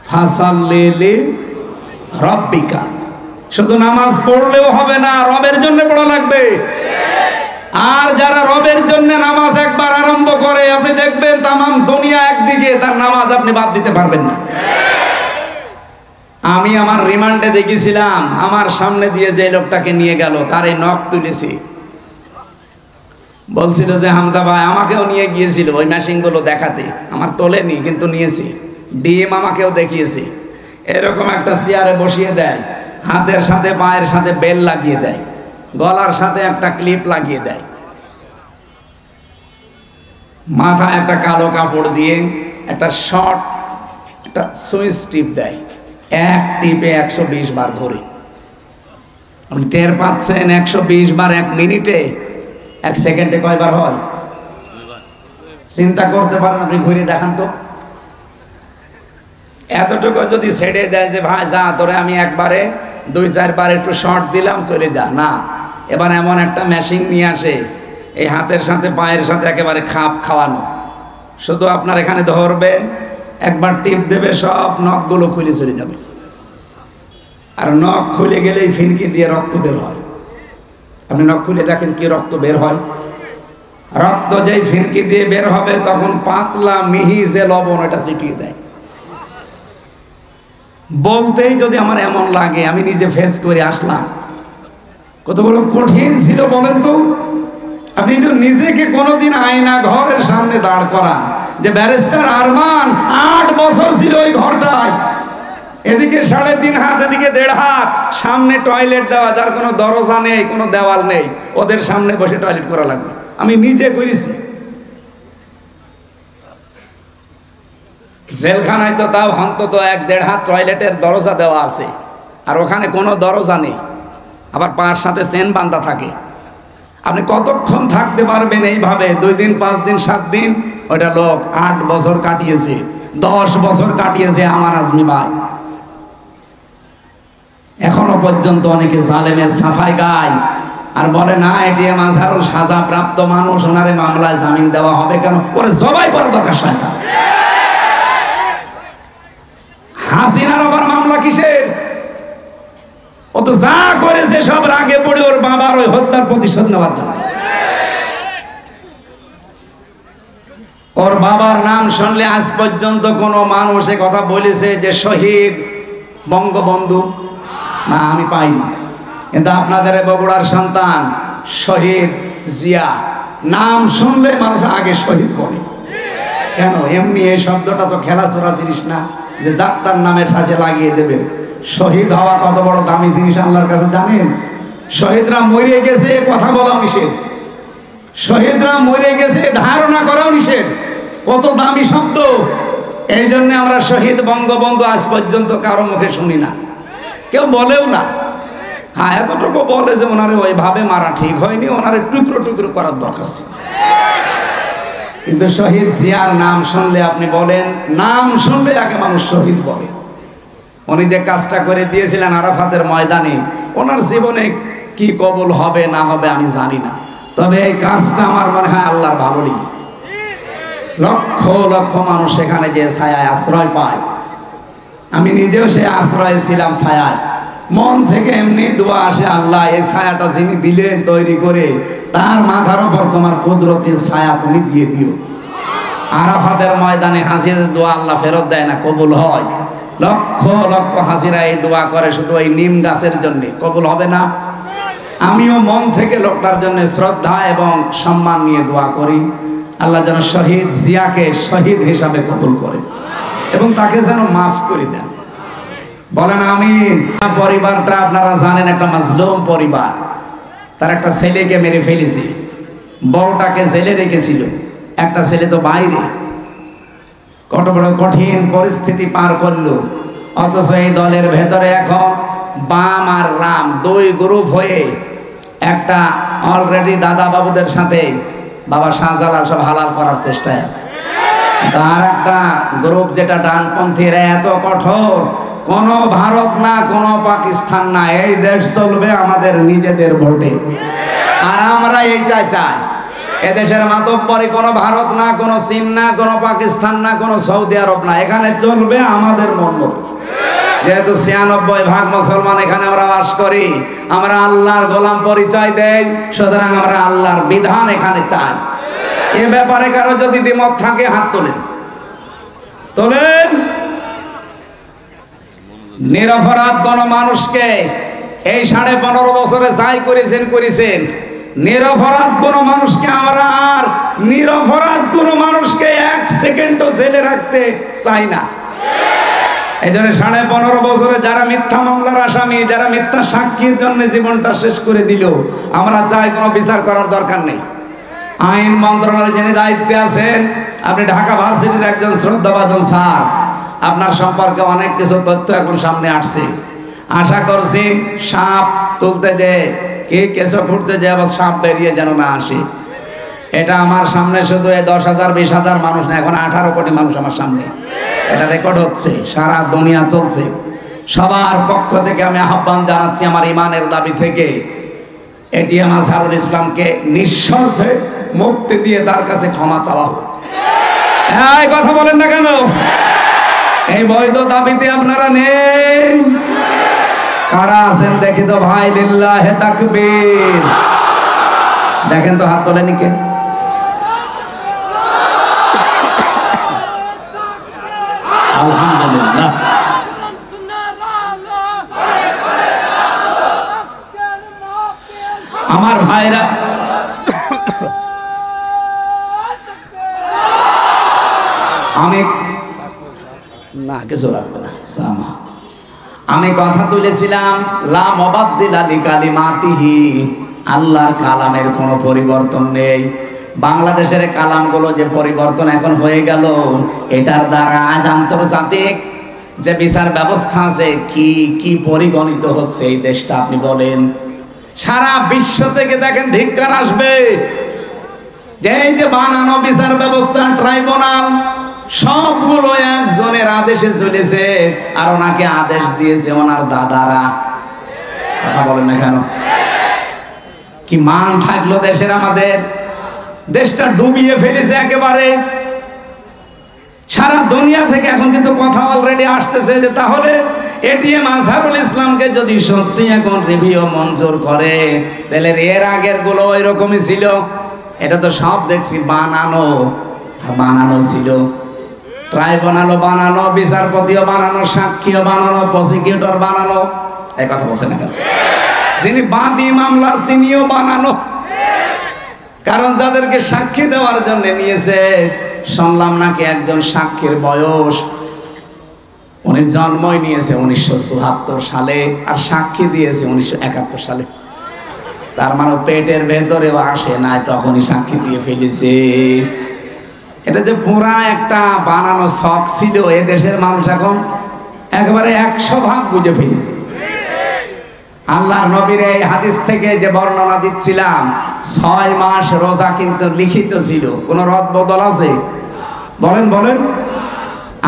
ফাসাল্লি লিরাব্বিকা। শুধু নামাজ পড়লেও হবে না, রবের জন্য পড়া লাগবে। আর যারা রবের জন্য নামাজ একবার আরম্ভ করে, আপনি দেখবেন তামাম দুনিয়া একদিকে, তার নামাজ আপনি বাদ দিতে পারবেন না। আমি আমার রিমান্ডে দেখেছিলাম, আমার সামনে দিয়ে যে লোকটাকে নিয়ে গেল তার এই নখ তুলেছি, বলছিল যে হামজা ভাই, আমাকেও নিয়ে গিয়েছিল ওই মেশিনগুলো দেখাতে, আমার তোলেনি কিন্তু নিয়েছি। ডিএম আমাকেও দেখিয়েছে, এরকম একটা চেয়ারে বসিয়ে দেয়, হাতের সাথে পায়ের সাথে বেল লাগিয়ে দেয়, গলার সাথে একটা ক্লিপ লাগিয়ে দেয়, মাথায় একটা কালো কাপড় দিয়ে একটা শর্ট একটা সুইচ টিপ দেয়, এক টিপে 120 বার ঘুরে। আপনি টের পাচ্ছেন 120 বার 1 মিনিটে? 1 সেকেন্ডে কয়বার হয় চিন্তা করতে পারেন? আপনি ঘুরে দেখান তো। এতটুকু যদি ছেড়ে দেয় যে ভাই যা তোরে আমি একবারে 2-4 বার একটু শর্ট দিলাম, চলে যা, না, এবার এমন একটা মেশিন নিয়ে আসে, এই হাতের সাথে পায়ের সাথে একেবারে খাপ খাওয়ানো, শুধু আপনার এখানে ধরবে, একবার টিপ দেবে, সব নখগুলো খুলে চলে যাবে। আর নখ খুলে গেলেই ফিনকি দিয়ে রক্ত বের হয়। আপনি নখ খুলে দেখেন কি রক্ত বের হয়। রক্ত যেই ফিনকি দিয়ে বের হবে তখন পাতলা মিহি যে লবণ, এটা ছিটিয়ে দেয়। বলতেই যদি আমার এমন লাগে, আমি নিজে ফেস করে আসলাম, কতগুলো কঠিন ছিল বলেন তো। আপনি তো নিজেকে কোনোদিন আয়না ঘরের সামনে দাঁড় করান যে ব্যারিস্টার আরমান 8 বছর ছিল ওই ঘরটায়, এদিকে 3.5 হাত, এদিকে 1.5 হাত, সামনে টয়লেট দেওয়া, যার কোনো দরজা নেই, কোনো দেওয়াল নেই, ওদের সামনে বসে টয়লেট করা লাগবে। আমি নিজে করেছি। জেলখানায় তো তাও অন্তত 1-1.5 হাত টয়লেটের দরজা দেওয়া আছে, আর ওখানে কোনো দরজা নেই, আবার পার সাথে চেন বাঁধা থাকে। আপনি কতক্ষণ থাকতে পারবেন এইভাবে? 2 দিন, 5 দিন, 7 দিন। ওটা লোক 8 বছর কাটিয়েছে, 10 বছর কাটিয়েছে আমার আজমি ভাই। এখনো পর্যন্ত অনেকে জালেমের সাফাই গায় আর বলে না এটিএম আজহারুল সাজা প্রাপ্ত মানুষ, ওনারে মামলায় জামিন দেওয়া হবে কেন? ওরে জবাই করা দরকার শয়তান। হাসিনার আবার মামলা কিসের? ও তো যা করেছে সব রাগে পড়ে ওর বাবার ওই হত্যার প্রতিশোধ নেওয়ার জন্য। ওর বাবার নাম শুনলে আজ পর্যন্ত কোন মানুষ এ কথা বলেছে যে শহীদ বঙ্গবন্ধু? না, আমি পাইনি। কিন্তু আপনাদের বগুড়ার সন্তান শহীদ জিয়া নাম শুনলে মানুষ আগে শহীদ বলে কেন? এমনি এই শব্দটা তো খেলাচোরা জিনিস না যে যাত্রার নামের সাথে লাগিয়ে দেবেন। শহীদ হওয়া কত বড় দামি জিনিস আল্লাহর কাছে জানেন? শহীদরা মরে গেছে কথা বলা নিষেধ, শহীদরা মরে গেছে ধারণা করাও নিষেধ। কত দামি শব্দ! এই জন্য আমরা শহীদ বঙ্গবন্ধু আজ পর্যন্ত কারো মুখে শুনি না, কেউ বলেও না। হ্যাঁ, এতটুকু বলে যে ওনারে ওইভাবে মারা ঠিক হয়নি, ওনারে টুকরো টুকরো করার দরকার ছিল। কিন্তু শহীদ জিয়ার নাম শুনলে আপনি বলেন, নাম শুনলে আগে মানুষ শহীদ বলে। উনি যে কাজটা করে দিয়েছিলেন আরাফাতের ময়দানে, ওনার জীবনে কি কবুল হবে না হবে আমি জানি না, তবে এই কাজটা আমার মনে হয় আল্লাহর ভালো লেগেছে। লক্ষ লক্ষ মানুষ সেখানে যে ছায়ায় আশ্রয় পায়, আমি নিজেও সে আশ্রয়ে ছিলাম ছায়ায়। মন থেকে এমনি দোয়া আসে, আল্লাহ এই ছায়াটা যিনি দিলেন তৈরি করে, তার মাথার উপর তোমার কুদরতের ছায়া তুমি দিয়ে দিও। আরাফাতের ময়দানে হাজিরের দোয়া আল্লাহ ফেরত দেয় না, কবুল হয়। লক্ষ লক্ষ হাজিরা এই দোয়া করে শুধু ওই নিম গাছের জন্য, কবুল হবে না? আমিও মন থেকে লোকটার জন্য শ্রদ্ধা এবং সম্মান নিয়ে দোয়া করি, আল্লাহ যেন শহীদ জিয়াকে শহীদ হিসাবে কবুল করেন এবং তাকে যেন মাফ করে দেন। বলেন আমিন। পরিবারটা আপনারা জানেন একটা মাজলুম পরিবার, তার একটা ছেলেকে মেরে ফেলেছে, বড়টাকে জেলে রেখেছিল, একটা ছেলে তো বাইরে। কত বড় কঠিন পরিস্থিতি পার করলো, অথচ এই দলের ভেতরে এখন বাম আর রাম 2 গ্রুপ হয়ে একটা অলরেডি দাদা বাবুদের সাথে বাবা শাহজালাল সব হালাল করার চেষ্টায় আছে। তার একটা গ্রুপ যেটা ডানপন্থীরা এত কঠোর, কোনো ভারত না, কোনো পাকিস্তান না, এই দেশ চলবে আমাদের নিজেদের ভোটে। আর আমরা এইটা চাই। এদেশের মাতব্বরি কোনো ভারত না, কোনো চীন না, কোনো পাকিস্তান না, কোনো সৌদি আরব না, এখানে চলবে আমাদের মন মতো। যেহেতু ৯৬% মুসলমান এখানে আমরা বাস করি, আমরা আল্লাহর গোলাম পরিচয় দেই, সুতরাং আমরা আল্লাহর বিধান এখানে চাই। এ ব্যাপারে কারো যদি দ্বিমত থাকে হাত তোলেন, তোলেন। নিরপরাধ কোন মানুষকে এই 15.5 বছরে যাই করেছেন, নিরপরাধ কোন মানুষকে আমরা আর নিরপরাধ কোন মানুষকে 1 সেকেন্ডও জেলে রাখতে চাই না। এই জন্য 15.5 বছরে যারা মিথ্যা মামলার আসামি, যারা মিথ্যা সাক্ষীর জন্য জীবনটা শেষ করে দিল, আমরা চাই কোনো বিচার করার দরকার নেই। আইন মন্ত্রণালয়ের যিনি দায়িত্বে আছেন, আপনি ঢাকা ভার্সিটির একজন শ্রদ্ধাভাজন স্যার, আপনার সম্পর্কে অনেক কিছু তথ্য এখন সামনে আসছে। আশা করছি সাপ তুলতে যে কি কেঁচো খুঁড়তে যে আবার সাপ বেরিয়ে যেন না আসে। এটা আমার সামনে শুধু 10,000 20,000 মানুষ না, এখন 18 কোটি মানুষ আমার সামনে, এটা রেকর্ড হচ্ছে, সারা দুনিয়া চলছে। সবার পক্ষ থেকে আমি আহ্বান জানাচ্ছি আমার ইমানের দাবি থেকে, এটিএম আজহারুল ইসলামকে নিঃশর্তে মুক্তি দিয়ে তার কাছে ক্ষমা চাওয়া হোক। এই কথা বলেন না কেন? এই বৈধ দাবিতে আপনারা নেই? কারা আছেন দেখি তো ভাই, লিল্লাহে তাকবীর। দেখেন তো হাত তোলেনি কে? আলহামদুলিল্লাহ। আমার ভাইরা, আমি না কিছু রাখবে না, আমি কথা তুলেছিলাম লা মুবাদদিলা লিকালিমাতিহি, আল্লাহর কালামের কোনো পরিবর্তন নেই। বাংলাদেশের কালামগুলো যে পরিবর্তন এখন হয়ে গেল, এটার দ্বারা আজ আন্তর্জাতিক যে বিচার ব্যবস্থা আছে কি কি পরিগণিত হচ্ছে এই দেশটা, আপনি বলেন। সারা বিশ্ব থেকে দেখেন ধিক্কার আসবে যে এই যে বানানো বিচার ব্যবস্থা, ট্রাইব্যুনাল, সবগুলো একজনের আদেশে চলেছে, আর ওনাকে আদেশ দিয়েছে ওনার দাদারা। কথা বলেন না কেন? কি মান থাকলো দেশের? আমাদের দেশটা ডুবিয়ে ফেলেছে একেবারে। সারা দুনিয়া থেকে এখন কিন্তু কথা অলরেডি আসতেছে যে তাহলে এটিএম আজহারুল ইসলামকে যদি সত্যি এখন রিভিউ মঞ্জুর করে, তাহলে এর আগের গুলো ওই রকমই ছিল। এটা তো সব দেখছি বানানো ছিল। ট্রাইব্যুনালও বানানো, বিচারপতিও বানানো, সাক্ষীও বানানো, প্রসিকিউটর বানানো। এই কথা বলছে না কেন? যিনি বাদী মামলার তিনিও বানানো। কারণ যাদেরকে সাক্ষী দেওয়ার জন্য নিয়েছে, শুনলাম নাকি একজন সাক্ষীর বয়স, উনি জন্মই নিয়েছে 1974 সালে আর সাক্ষী দিয়েছে 1971 সালে। তার মানে পেটের ভেতরেও আসে নাই, তখনই সাক্ষী দিয়ে ফেলেছে। এটা যে পুরা একটা বানানো শখ ছিল, এ দেশের মানুষ এখন একেবারে 100% বুঝে ফেলেছে। আল্লাহর নবীর এই হাদিস থেকে যে বর্ণনা দিচ্ছিলাম, 6 মাস রোজা কিন্তু লিখিত ছিল, কোনো রদ বদল আছে? বলেন বলেন।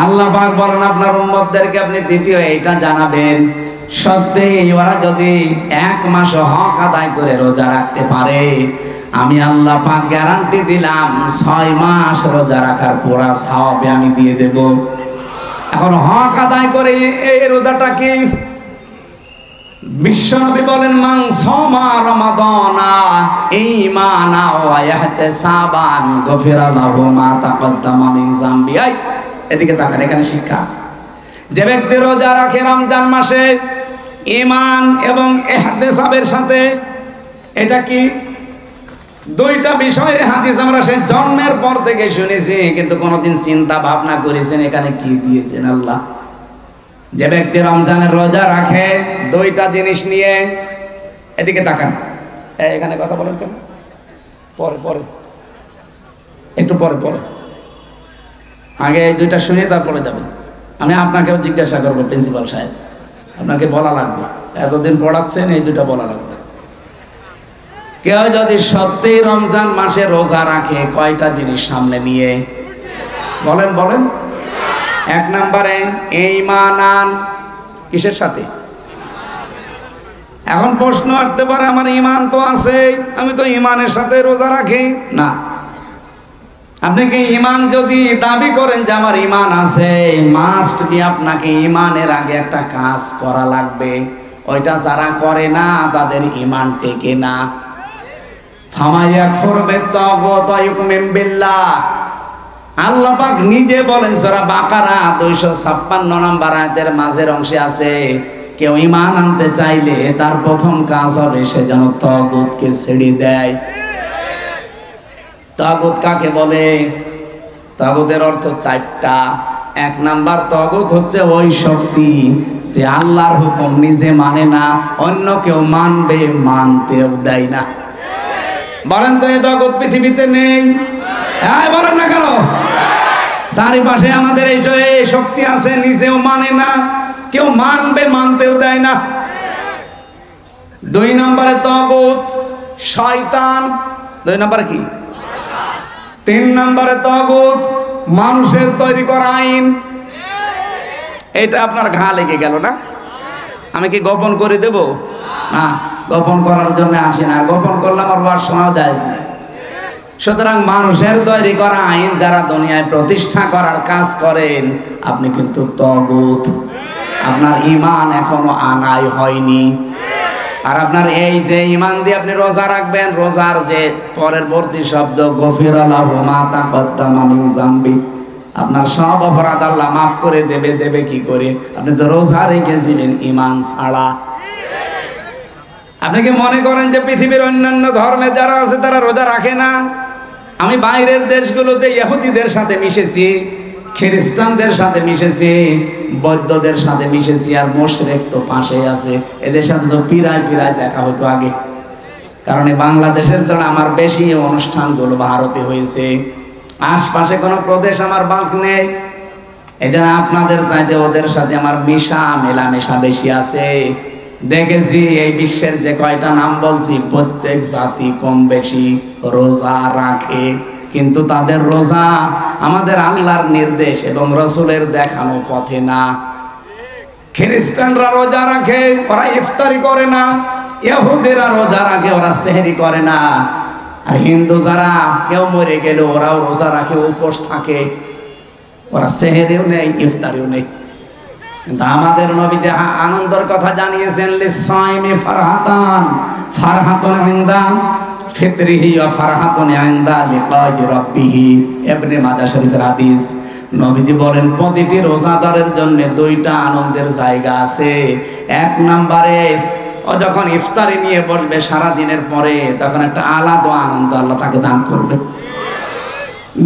আল্লাহ পাক বলেন আপনার উম্মতদেরকে আপনি দ্বিতীয় এইটা জানাবেন, সত্যি ওরা যদি 1 মাস হক আদায় করে রোজা রাখতে পারে, আমি আল্লাহ পাক গ্যারান্টি দিলাম 6 মাস রোজা রাখার পুরা সওয়াব আমি দিয়ে দেব। এখন হক আদায় করে এই রোজাটা কি? বিশ্বনবী বলেন মান সামা রমাদানা ঈমানা ওয়া ইহতিসাবান গফিরা লাহু মা তাকদ্দামা মিন যামবি। এদিকে তাকান, এখানে শিক্ষা আছে। যে ব্যক্তি রোজা রাখে রমজান মাসে ঈমান এবং ইহতিসাবের সাথে, এটা কি? দুইটা বিষয়ে হাদিস আমরা সে জন্মের পর থেকে শুনেছি, কিন্তু কোনোদিন চিন্তা ভাবনা করেছেন এখানে কি দিয়েছেন আল্লাহ? যে ব্যক্তি রমজানের রোজা রাখে দুইটা জিনিস নিয়ে, এদিকে তাকান, এখানে কথা বলেন কেন? পরে পরে একটু পরে পরে, আগে এই দুইটা শুনে তারপরে যাবেন। আমি আপনাকেও জিজ্ঞাসা করবো, প্রিন্সিপাল সাহেব আপনাকে বলা লাগবে, এতদিন পড়াচ্ছেন, এই দুইটা বলা লাগবে। কেউ যদি সত্যি রমজান মাসে রোজা রাখে, কয়টা জিনিস সামনে নিয়ে? বলেন বলেন। 1 নম্বরে ঈমান, কিসের সাথে? এখন প্রশ্ন আসতে পারে, আমার ঈমান তো আছে, আমি তো ঈমানের সাথে রোজা রাখি না। আপনি কি ঈমান যদি দাবি করেন যে আমার ঈমান আছে, মাস্ট বি আপনাকে ঈমানের আগে একটা কাজ করা লাগবে। ওইটা যারা করে না তাদের ঈমান টেকে না। ফামায়াকফুর বিত্তাগুত ওয়া ইউমিন বিল্লাহ, আল্লাহ পাক নিজে বলেন সূরা বাকারা 256 নম্বর আয়াতের মাঝের অংশে আছে, কেউ ঈমান আনতে চাইলে তার প্রথম কাজ হবে সে যেন তাগুতকে ছেড়ে দেয়। তাগুত কাকে বলে? তাগুতের অর্থ চারটা। এক নাম্বার তাগুত হচ্ছে ওই শক্তি যে আল্লাহর হুকুম নিজে মানে না, অন্য কেউ মানবে মানতেও দেয় না। বলেন তো এই তাগুত পৃথিবীতে নেই? হ্যাঁ বলেন না কেন? চারিপাশে আমাদের এই শক্তি আছে, নিজেও মানে না, কেউ মানবে মানতেও দেয় না। 2 নম্বরে তাগুত শয়তান। 2 নম্বরে কি? 3 নম্বরে তাগুত মানুষের তৈরি করা আইন। এটা আপনার ঘা লেগে গেল না? আমি কি গোপন করে দেব? না, গোপন করার জন্য আসি না, গোপন করলে আমার ওয়াজ শোনাও যায় না। সুতরাং মানুষের তৈরি করা আইন যারা দুনিয়ায় প্রতিষ্ঠা করার কাজ করেন, আপনি কিন্তু তাগুত। আপনার ঈমান এখনো আনাই হয়নি। আর আপনার এই যে ঈমান দিয়ে আপনি রোজা রাখবেন, রোজার যে পরবর্তী শব্দ গফিরা লাহু মা তাকদ্দামা মিন যামবি, আপনার সব অপরাধ আল্লাহ মাফ করে দেবে। দেবে কি করে? আপনি তো রোজা রেখেছিলেন ঈমান ছাড়া। আপনি কি মনে করেন যে পৃথিবীর অন্যান্য ধর্মে যারা আছে তারা রোজা রাখে না? আমি বাইরের দেশগুলোতে ইহুদিদের সাথে মিশেছি, খ্রিস্টানদের সাথে মিশেছি, বৌদ্ধদের সাথে মিশেছি, আর মুশরিক তো পাশেই আছে। এদের সাথে তো পিরায় দেখা হতো আগে, কারণ বাংলাদেশের ছাড়া আমার বেশি অনুষ্ঠানগুলো ভারতে হয়েছে। আশপাশে কোনো প্রদেশ আমার বাক নেই। এই জন্য আপনাদের চাইতে ওদের সাথে আমার মেলামেশা বেশি আছে। দেখেছি এই বিশ্বের যে কয়টা নাম বলছি, প্রত্যেক জাতি কম বেশি রোজা রাখে, কিন্তু তাদের রোজা আমাদের আল্লাহর নির্দেশ এবং রসুলের দেখানো পথে না। খ্রিস্টানরা রোজা রাখে, ওরা ইফতারি করে না। ইহুদিরা রোজা রাখে, ওরা সেহরি করে না। আর হিন্দু যারা কেউ মরে গেল ওরাও রোজা রাখে, উপোস থাকে, ওরা সেহরিও নেই ইফতারিও নেই। কিন্তু আমাদের নবী যে আনন্দের কথা জানিয়েছেন, লিসাইমি ফারহাতান, ফারহাতুন ইনদা ফিতরিহি ওয়া ফারহাতুন ইনদা লিকাই রাব্বিহি, ইবনে মাজাহ শরীফের হাদিস। নবীজি বলেন প্রতিটি রোজাদারের জন্য 2টা আনন্দের জায়গা আছে। 1 নম্বরে ও যখন ইফতারি নিয়ে বসবে সারা দিনের পরে, তখন একটা আলাদা আনন্দ আল্লাহ তাকে দান করবে।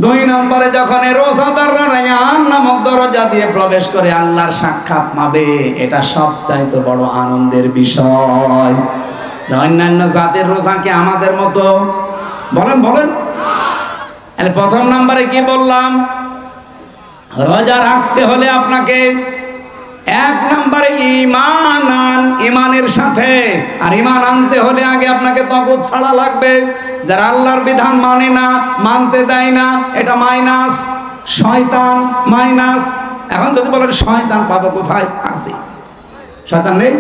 2 নম্বরে যখন রোজাদাররা রায়ান নামক দরজা দিয়ে প্রবেশ করে আল্লাহর সাক্ষাৎ পাবে, এটা সবচাইতে বড় আনন্দের বিষয়। অন্যান্য জাতির রোজা কি আমাদের মতো? বলেন বলেন। তাহলে প্রথম নম্বরে কি বললাম? রোজা রাখতে হলে আপনাকে 1 নম্বরে ঈমান আন, ঈমানের সাথে। আর ঈমান আনতে হলে আগে আপনাকে তাগুত ছাড়া লাগবে। যারা আল্লাহর বিধান মানে না, মানতে দেয় না, এটা মাইনাস, শয়তান মাইনাস। এখন যদি বলেন শয়তান পাবো কোথায়? আছে, শয়তান নেই?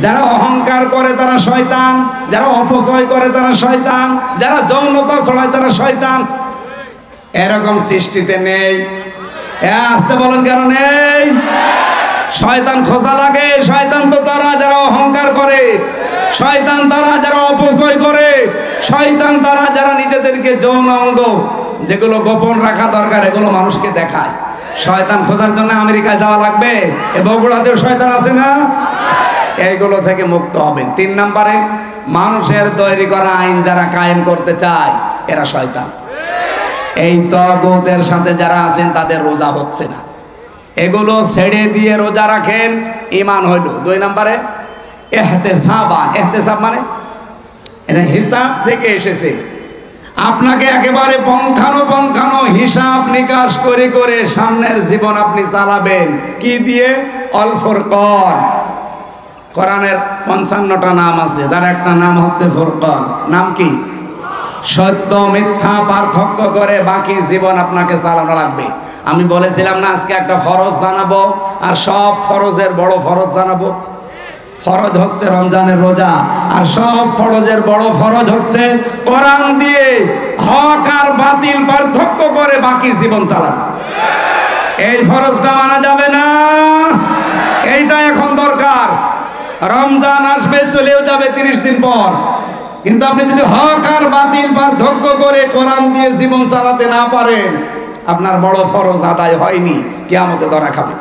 যারা অহংকার করে তারা শয়তান, যারা অপচয় করে তারা শয়তান, যারা যৌনতা ছড়ায় তারা শয়তান। এরকম সৃষ্টিতে নেই। আসতে বলেন কেন নেই? শয়তান খোঁজা লাগে। শয়তান তো তারা যারা অহংকার করে, শয়তান তারা যারা অপচয় করে, শয়তান তারা যারা নিজেদেরকে যৌন অঙ্গ যেগুলো গোপন রাখা দরকার এগুলো মানুষকে দেখায়। শয়তান খোঁজার জন্য আমেরিকায় যাওয়া লাগবে? এ বগুড়াতেও শয়তান আছে না? এইগুলো থেকে মুক্ত হবেন। 3 নম্বরে মানুষের তৈরি করা আইন যারা কায়েম করতে চায় এরা শয়তান। এই তাগুতের সাথে যারা আছেন তাদের রোজা হচ্ছে না, এগুলো ছেড়ে দিয়ে রোজা রাখেন, ঈমান হইল। 2 নম্বরে ইহতিসাবান। ইহতিসাব মানে এটা হিসাব থেকে এসেছে। আপনাকে একেবারে পঙ্খানো হিসাব নিকাশ করে করে সামনের জীবন আপনি চালাবেন। কি দিয়ে? অল ফুরকান। কোরআনের 55টা নাম আছে, তার একটা নাম হচ্ছে ফুরকান। নাম কি? সত্য মিথ্যা পার্থক্য করে বাকি জীবন আপনাকে চালানো লাগবে। আমি বলেছিলাম না আজকে একটা ফরজ জানাবো, আর সব ফরজের বড় ফরজ জানাবো। ফরজ হচ্ছে রমজানের রোজা, আর সব ফরজের বড় ফরজ হচ্ছে কোরআন দিয়ে হক আর বাতিল পার্থক্য করে বাকি জীবন চালানো। এই ফরজটা মানা যাবে না, এইটা এখন দরকার। রমজান আসবে, চলেও যাবে 30 দিন পর, কিন্তু আপনি যদি হক আর বাতিল পার্থক্য করে কোরআন দিয়ে জীবন চালাতে না পারেন, আপনার বড় ফরজ আদায় হয়নি, কিয়ামতে ধরা খাবে।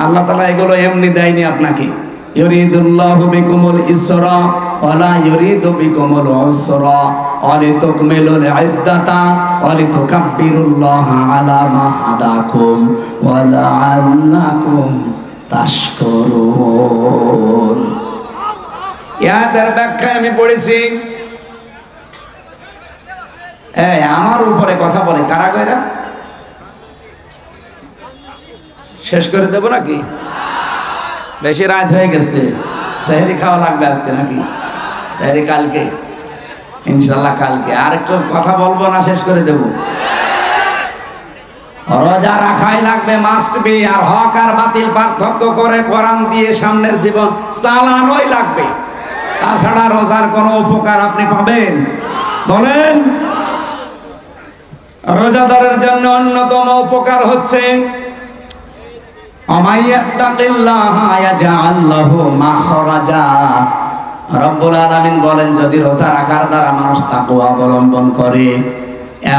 আল্লাহ তাআলা এগুলো এমনি দেয়নি আপনাকে। ইউরিদুল্লাহু বিকুমুল ইসরা ওয়ালা ইউরিদু বিকুমুল উসরা ওয়ালিতুকমিলুল ইদ্দাতা ওয়ালিতুকাব্বিরুল্লাহা আলা মা হাদাকুম ওয়া লাআল্লাকুম তাশকুরুন। ইয়াদের ব্যাখ্যা আমি পড়েছি। আমার উপরে কথা বলে কারা কইরা? শেষ করে দেব নাকি? বেশি রাত হয়ে গেছে, সেহরি খাওয়া লাগবে আজকে নাকি? সেহরি কালকে, ইনশাল্লাহ কালকে। আর একটু কথা বলবো না শেষ করে দেব? রোজা রাখাই লাগবে, মাস্ট বি। আর হক আর বাতিল পার্থক্য করে কোরআন দিয়ে সামনের জীবন চালানোই লাগবে, তাছাড়া রোজার কোনো উপকার আপনি পাবেন? বলেন। রোজাদারের জন্য অন্যতম উপকার হচ্ছে রব্বুল আলামিন বলেন, যদি রোজা রাখার দ্বারা মানুষ তাকওয়া অবলম্বন করে,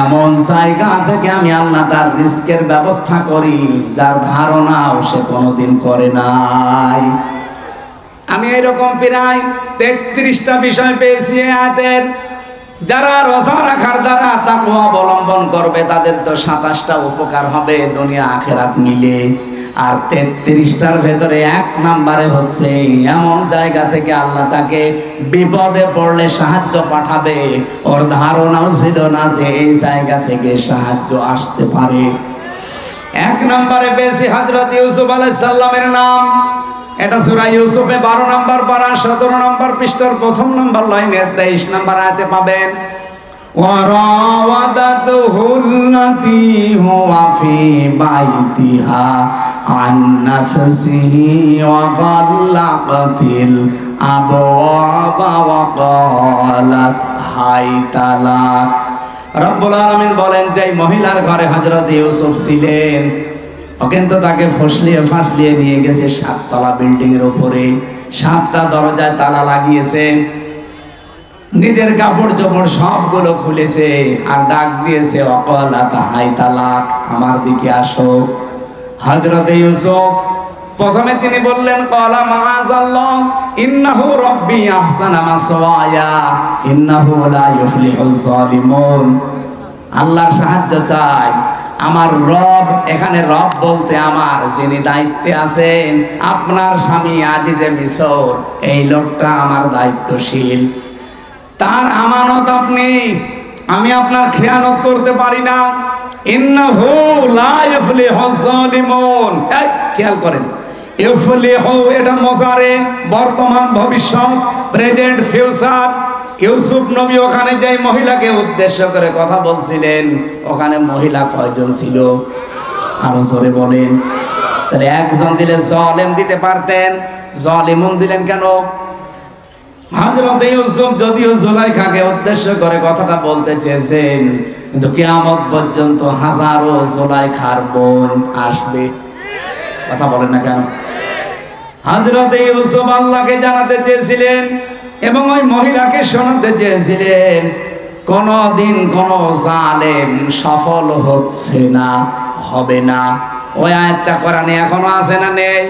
এমন জায়গা থেকে আমি আল্লাহ তার রিজকের ব্যবস্থা করি যার ধারণাও সে কোনোদিন করে নাই। আমি এরকম প্রায় 33টা বিষয় পেয়েছি আয়াতের। যারা রোজা রাখার দ্বারা তাকওয়া অবলম্বন করবে তাদের তো 27টা উপকার হবে দুনিয়া আখেরাত মিলে। আর 33টার ভেতরে 1 নম্বরে হচ্ছে এমন জায়গা থেকে আল্লাহ তাকে বিপদে পড়লে সাহায্য পাঠাবে, ওর ধারণাও ছিল না যে এই জায়গা থেকে সাহায্য আসতে পারে। 1 নম্বরে পেয়েছি হযরত ইউসুফ আলাইহিস সালামের নাম। এটা সূরা ইউসুফে 12 নম্বর পারা 17 নম্বর পৃষ্ঠার 1 নম্বর লাইনের 23 নম্বর আয়াতে পাবেন। ওয়ারাওয়াদাতুহু আল্লাতী হুয়া ফি বাইতিহা আন নাফসিহি ওয়া গাল্লাকাতিল আবওয়াবা ওয়া ক্বালাত হাইতা লাক। রব্বুল আলামিন বলেন যে মহিলার ঘরে হযরত ইউসুফ ছিলেন, কিন্তু তাকে ফাঁসলিয়ে নিয়ে গেছে 7 তলা বিল্ডিং এর উপরে, 7টা দরজায় তালা লাগিয়েছে, নিজের কাপড় চোপড় সবগুলো খুলেছে আর ডাক দিয়েছে ওয়াকালাত হাইতা লাক, আমার দিকে আসো। হযরত ইউসুফ প্রথমে তিনি বললেন ক্বালা মাআযাল্লাহ ইন্নাহু রাব্বি আহসানা মাসওয়ায়া ইন্নাহু লা ইউফলিহুজ জালিমুন। আল্লাহর সাহায্য চাই, আমার রব। এখানে রব বলতে আমার যিনি দায়িত্বে আছেন, আপনার স্বামী আজিজে মিসর, এই লোকটা আমার দায়িত্বশীল, তার আমানত আপনি। আমি আপনার খেয়ানত করতে পারি না। ইন্নাহু লা ইউফলিহুজ জালিমুন। খেয়াল করেন, ইউফলিহু এটা মজারে, বর্তমান ভবিষ্যৎ, প্রেজেন্ট ফিউচার। ইউসুফ নবী ওখানে যে মহিলাকে উদ্দেশ্য করে কথা বলছিলেন, ওখানে মহিলা কয়জন ছিল? আরো জোরে বলেন। তাহলে একজন দিলে জালেম দিতে পারতেন, জালিমুন দিলেন কেন? হযরত ইউসুফ যদিও জুলাইখাকে উদ্দেশ্য করে কথাটা বলতে চেয়েছেন, কিন্তু কিয়ামত পর্যন্ত হাজারো জুলাইখার বোন আসবে। কথা বলেন না কেন? হযরত ইউসুফ আল্লাহকে জানাতে চেয়েছিলেন এবং ওই মহিলাকে শোনাতে চেয়েছিলেন, কোনদিন কোন জালেম সফল হচ্ছে না, হবে না। ওই আয়াতটা কোরআনে এখনো আছে না নেই?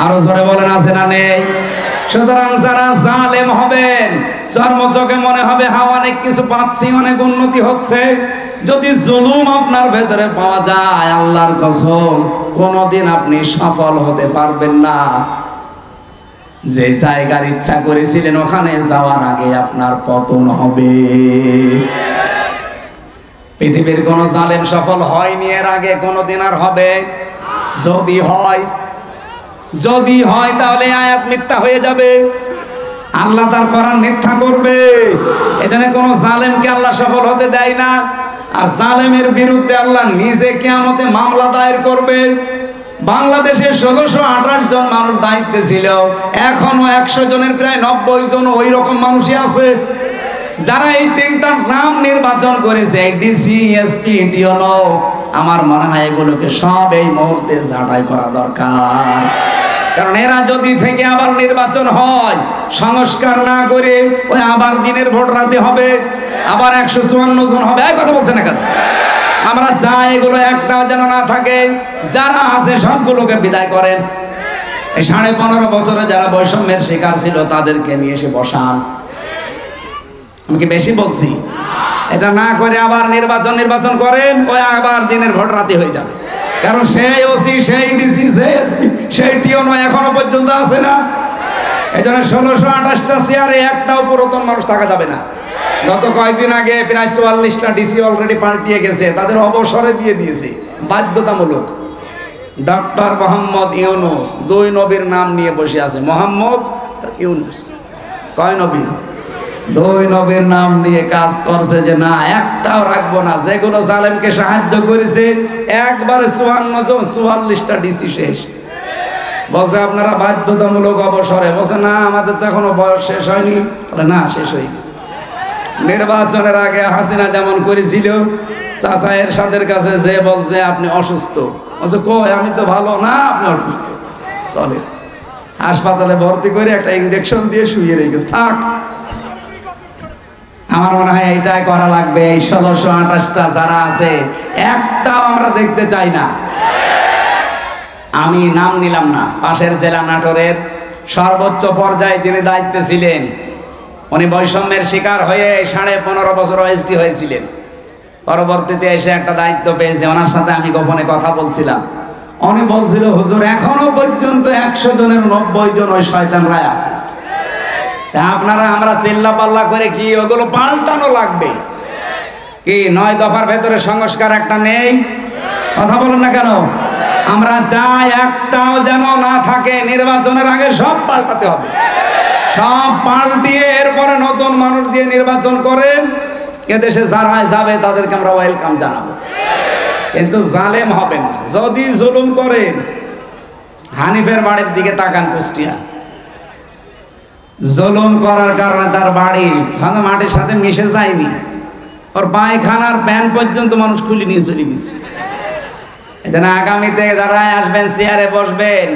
আরো জোরে বলেন, আছে না নেই? সুতরাং যারা জালেম হবেন, চর্মচোখে মনে হবে হ্যাঁ অনেক কিছু পাচ্ছি, অনেক উন্নতি হচ্ছে, যদি জুলুম আপনার ভেতরে পাওয়া যায়, আল্লাহর কসম কোনদিন আপনি সফল হতে পারবেন না। যে জায়গার ইচ্ছা করেছিলেন ওখানে যাওয়ার আগে আপনার পতন হবে। পৃথিবীর কোন জালেম সফল হয়নি এর আগে, কোনদিন আর হবে? যদি হয় তাহলে আয়াত মিথ্যা হয়ে যাবে, আল্লাহ তার কোরআন মিথ্যা করবে। এখানে কোন জালেমকে আল্লাহ সফল হতে দেয় না। আর জালেমের বিরুদ্ধে আল্লাহ নিজে কিয়ামতে মামলা দায়ের করবে। বাংলাদেশে 1628 জন মানুষ দায়িত্বে ছিল, এখনো 100 জনের প্রায় 90 জন ওই রকম মানুষই আছে যারা এই তিনটার নাম নির্বাচন করেছে, ডিসি, এসপি, টিওনো। আমার মনে হয় এগুলোকে সব এই মুহূর্তে ছাঁটাই করা দরকার। কারণ এরা যদি থেকে আবার নির্বাচন হয়, সংস্কার না করে ওই আবার দিনের ভোট রাতে হবে, আবার 154 জন হবে। এই কথা বলছেন না কেন? আমরা চাই এগুলো একটাও যেন না থাকে। যারা আছে সবগুলোকে বিদায় করেন। এই 15.5 বছরে যারা বৈষম্যের শিকার ছিল তাদেরকে নিয়ে এসে বসান। আমি কি বেশি বলছি? এটা না করে আবার নির্বাচন করেন, ওই আবার দিনের ভোট রাতে হয়ে যাবে। কারণ সেই ওসি, সেই ডিসি, সেই এসপি, সেই টিওনো এখনো পর্যন্ত আছে না। এই জন্য 1628টা চেয়ারে একটাও পুরাতন মানুষ থাকা যাবে না। গত কয়েকদিন আগে প্রায় 44টা ডিসি অলরেডি পাল্টিয়ে গেছে, তাদের অবসরে দিয়ে দিয়েছে বাধ্যতামূলক। ডক্টর মোহাম্মদ ইউনুস 2 নবীর নাম নিয়ে বসে আছে, মোহাম্মদ ইউনুস। কয় নবী? 2 নবীর নাম নিয়ে কাজ করছে যে না একটাও রাখবো না। যেগুলো জালেমকে সাহায্য করেছে একবারে 44টা ডিসি শেষ। বলছে আপনারা বাধ্যতামূলক অবসরে। বলছে না আমাদের তো এখনো বয়স শেষ হয়নি। বলে না, শেষ হয়ে গেছে। নির্বাচনের আগে হাসিনা যেমন করেছিল, চাচা এরশাদের কাছে যে বলছে আপনি অসুস্থ, বলছে কই আমি তো ভালো। না আপনি অসুস্থ, চলে হাসপাতালে ভর্তি করে একটা ইনজেকশন দিয়ে শুয়ে রেখেছে, থাক। আমার মনে হয় এইটাই করা লাগবে। এই 1628টা যারা আছে একটাও আমরা দেখতে চাই না। আমি নাম নিলাম না, পাশের জেলা নাটোরের সর্বোচ্চ পর্যায়ে যিনি দায়িত্বে ছিলেন, উনি বৈষম্যের শিকার হয়ে 15.5 বছর ওএসডি হয়েছিলেন। পরবর্তীতে এসে একটা দায়িত্ব পেয়েছে। ওনার সাথে আমি গোপনে কথা বলছিলাম। উনি বলছিল হুজুর এখনো পর্যন্ত 100 জনের 90 জন ওই শয়তানরাই আছে। আপনারা আমরা চিল্লা পাল্লা করে কি ওগুলো পাল্টানো লাগবে কি? 9 দফার ভেতরে সংস্কার একটা নেই, কথা বলেন না কেন? আমরা চাই একটাও যেন না থাকে। নির্বাচনের আগে সব পাল্টাতে হবে, সব পাল্টিয়ে এরপরে নতুন মানুষ দিয়ে নির্বাচন করেন। এদেশে যারা যাবে তাদেরকে আমরা ওয়েলকাম জানাবো, কিন্তু জালেম হবেন না। যদি জুলুম করেন, হানিফের বাড়ির দিকে তাকান, কুষ্টিয়া। জুলুম করার কারণে তার বাড়ি মাটির সাথে মিশে যায়নি, ওর পায়খানার প্যান পর্যন্ত মানুষ খুলে নিয়ে চলে গেছে। এজন্য আগামীতে যারা আসবেন চেয়ারে বসবেন,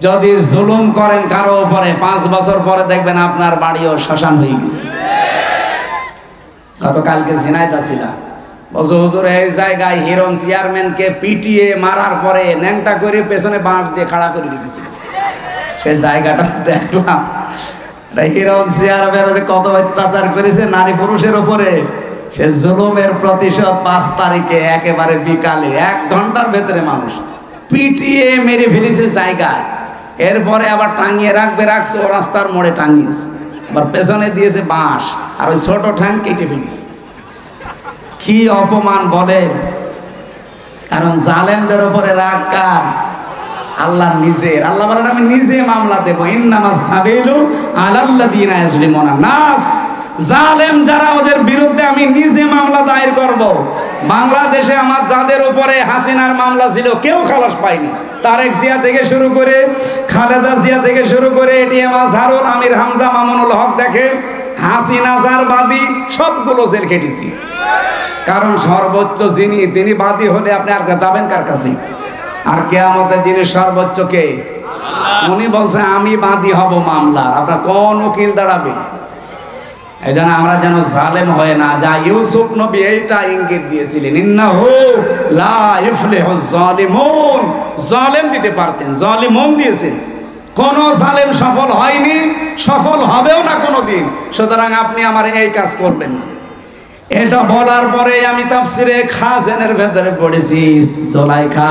যদি জুলুম করেন কারো উপরে, 5 বছর পরে দেখবেন আপনার বাড়িও শ্মশান হয়ে গেছে। গতকালকে ঝিনাইদহ ছিলাম, বলছে হুজুর এই জায়গায় হিরণ চেয়ারম্যানকে পিটিয়ে মারার পরে ন্যাংটা করে পেছনে বাঁশ দিয়ে খাড়া করে রেখেছিল। সেই জায়গাটা দেখলাম। হিরণ চেয়ারম্যান কত অত্যাচার করেছে নারী পুরুষের উপরে, সে জুলুমের প্রতিশোধ 5 তারিখে একেবারে বিকালে 1 ঘন্টার ভেতরে মানুষ পিটিয়ে মেরে ফেলেছে জায়গায়। এরপরে আবার টাঙিয়ে রাখছে, ও রাস্তার মোড়ে টাঙিয়েছে, আবার পেছনে দিয়েছে বাঁশ, আর ওই ছোট ঠ্যাং কেটে ফেলেছে। কি অপমান বলেন! কারণ জালেমদের উপরে রাগ কার? আল্লাহ নিজের। আল্লাহ বলেন আমি নিজে মামলা দেব, ইন্নামাস সাবিলু আলাল্লাযিনা ইয়াজলিমুনা নাস। জালেম যারা, ওদের বিরুদ্ধে আমি নিজে মামলা দায়ের করব। বাংলাদেশে আমার যাদের উপরে হাসিনার মামলা ছিল কেউ খালাস পায়নি। তারেক জিয়া থেকে শুরু করে, খালেদা জিয়া থেকে শুরু করে, এটিএম আজহারুল, আমির হামজা, মামুনুল হক, দেখে হাসিনা যার বাদী সবগুলো জেল খেটেছি। কারণ সর্বোচ্চ যিনি, তিনি বাদী হলে আপনি আর যাবেন কার কাছে? আর কিয়ামতে যিনি সর্বোচ্চ কে? উনি বলছে আমি বাদী হব মামলার, আপনার কোন উকিল দাঁড়াবে? এই জন্য আমরা যেন জালেম হয়ে না যাই। ইউসুফ নবী এইটা ইঙ্গিত দিয়েছিলেন, ইন্নাহু লা ইফলিহুজ জালিমুন। জালেম দিতে পারতেন, জালিমুন দিয়েছেন। কোন জালেম সফল হয়নি, সফল হবেও না কোনোদিন। সুতরাং আপনি আমার এই কাজ করবেন না। এটা বলার পরে আমি তাফসিরে খাজেনের ভেতরে পড়েছি, জুলাইখা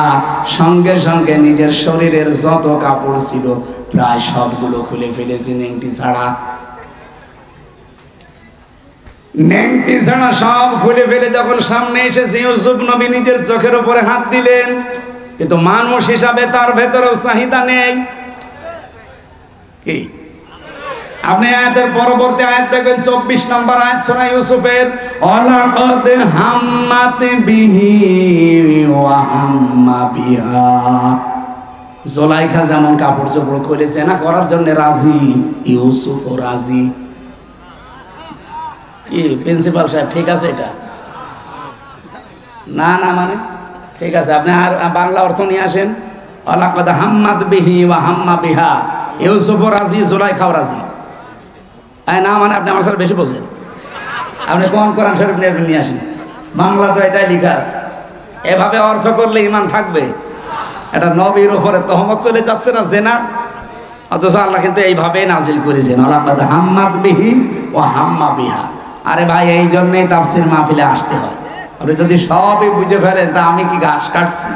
সঙ্গে সঙ্গে নিজের শরীরের যত কাপড় ছিল প্রায় সবগুলো খুলে ফেলেছি, নেংটি ছাড়া। নেংটি ছাড়া সব খুলে ফেলে যখন সামনে এসেছে, ইউসুফ নবী নিজের চোখের উপরে হাত দিলেন, কিন্তু মানুষ হিসাবে তার ভেতরেও চাহিদা নেই। কি আপনি আয়াতের পরবর্তী আয়াত দেখবেন 24 নম্বর আয়াত সূরা ইউসুফের, ওয়ালাকাদ হাম্মাত বিহি ওয়া হাম্মা বিহা। জুলাইখা যেমন কাপড় চোপড় খুলে জেনা করার জন্য রাজি, ইউসুফও রাজি। কি প্রিন্সিপাল সাহেব ঠিক আছে এটা? না না মানে ঠিক আছে, আপনি আর বাংলা অর্থ নিয়ে আসেন। ওয়ালাকাদ হাম্মাত বিহি ওয়া হাম্মা বিহা, ইউসুফও রাজি, জুলাইখাও রাজি। না মানে আপনি আমার সাথে বেশি বোঝেন। আপনি কোরআন শরীফ নিয়ে আসেন, বাংলা তো এটাই লেখা আছে। এভাবে অর্থ করলে ঈমান থাকবে? এটা নবীর উপরে তহমত চলে যাচ্ছে না জেনার, অথচ আল্লাহ কিন্তু এইভাবেই নাজিল করেছেন, ওয়ালাকাদ হাম্মাত বিহি ওয়া হাম্মা বিহা। আরে ভাই, এই জন্যই তাফসীর মাহফিলে আসতে হয়। আপনি যদি সবই বুঝে ফেলেন তা আমি কি ঘাস কাটছি?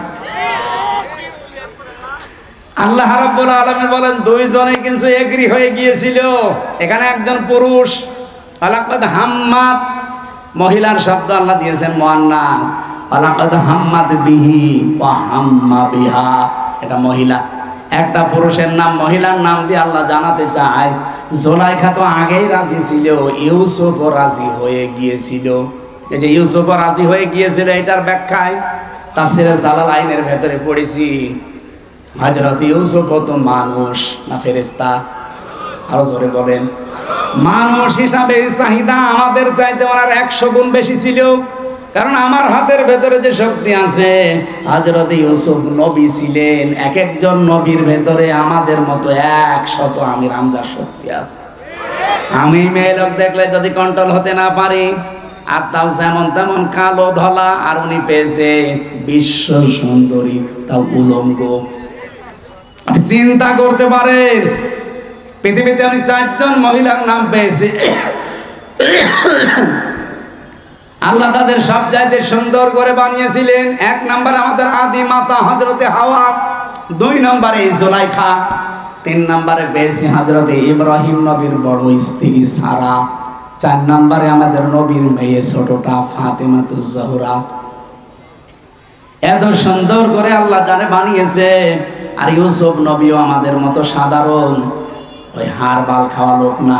আল্লাহ রাব্বুল আলামিন বলেন দুইজনে কিন্তু এগ্রি হয়ে গিয়েছিল। এখানে একজন পুরুষ, ওয়ালাকাদ হাম্মাত মহিলার শব্দ আল্লাহ দিয়েছেন মুআন্নাস, ওয়ালাকাদ হাম্মাত বিহি ওয়া হাম্মা বিহা এটা মহিলা। একটা পুরুষের নাম মহিলার নাম দিয়ে আল্লাহ জানাতে চায় জুলাইখা তো আগেই রাজি ছিল, ইউসুফও রাজি হয়ে গিয়েছিল। এই যে ইউসুফও রাজি হয়ে গিয়েছিল, এটার ব্যাখ্যায় তাফসীরে জালালাইনের ভেতরে পড়েছি, হযরত ইউসুফ তো মানুষ না ফেরেশতা? আরো জোরে বলেন। মানুষ হিসাবে চাহিদা আমাদের চাইতে ওনার 100 গুণ বেশি ছিল, কারণ আমার হাতের ভেতরে যে শক্তি আছে, হযরত ইউসুফ নবী ছিলেন, এক একজন নবীর ভেতরে আমাদের মতো 100 আমির হামজার শক্তি আছে। আমি মেয়ে লোক দেখলে যদি কন্ট্রোল হতে না পারি, আর তাও যেমন তেমন কালো ধলা, আর উনি পেয়েছে বিশ্ব সুন্দরী, তাও উলঙ্গ। আপনি চিন্তা করতে পারেন, পৃথিবীতে আমি 4 জন মহিলার নাম পেয়েছি, আল্লাহ তাদের সব চাইতে সুন্দর করে বানিয়েছিলেন। 1 নম্বরে আমাদের আদি মাতা হযরতে হাওয়া, 2 নম্বরে জুলাইখা, 3 নম্বরে পেয়েছি হযরতে ইব্রাহিম নবীর বড় স্ত্রী সারা, 4 নম্বরে আমাদের নবীর মেয়ে ছোটটা ফাতেমাতুজ জোহরা। এত সুন্দর করে আল্লাহ যারে বানিয়েছে। আর ইউসুফ নবীও আমাদের মতো সাধারণ ওই হাড় বাল খাওয়া লোক না।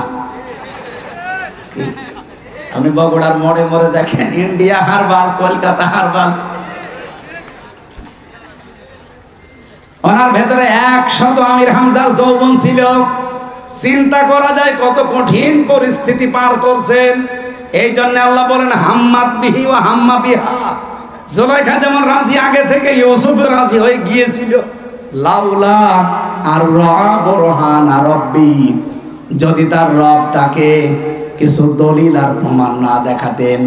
আপনি বগুড়ার মোড়ে মোড়ে দেখেন ইন্ডিয়া হারবাল, কলকাতা হারবাল, ওনার ভেতরে 100 আমির হামজার যৌবন ছিল। চিন্তা করা যায় কত কঠিন পরিস্থিতি পার করছেন। এই জন্য আল্লাহ বলেন হাম্মাত বিহি ওয়া হাম্মা বিহা। জুলাইখা যেমন রাজি আগে থেকে, ইউসুফ রাজি হয়ে গিয়েছিল। লাউলা আর বুরহান রাব্বি, যদি তার রব তাকে কিছু দলিল আর প্রমাণ না দেখাতেন।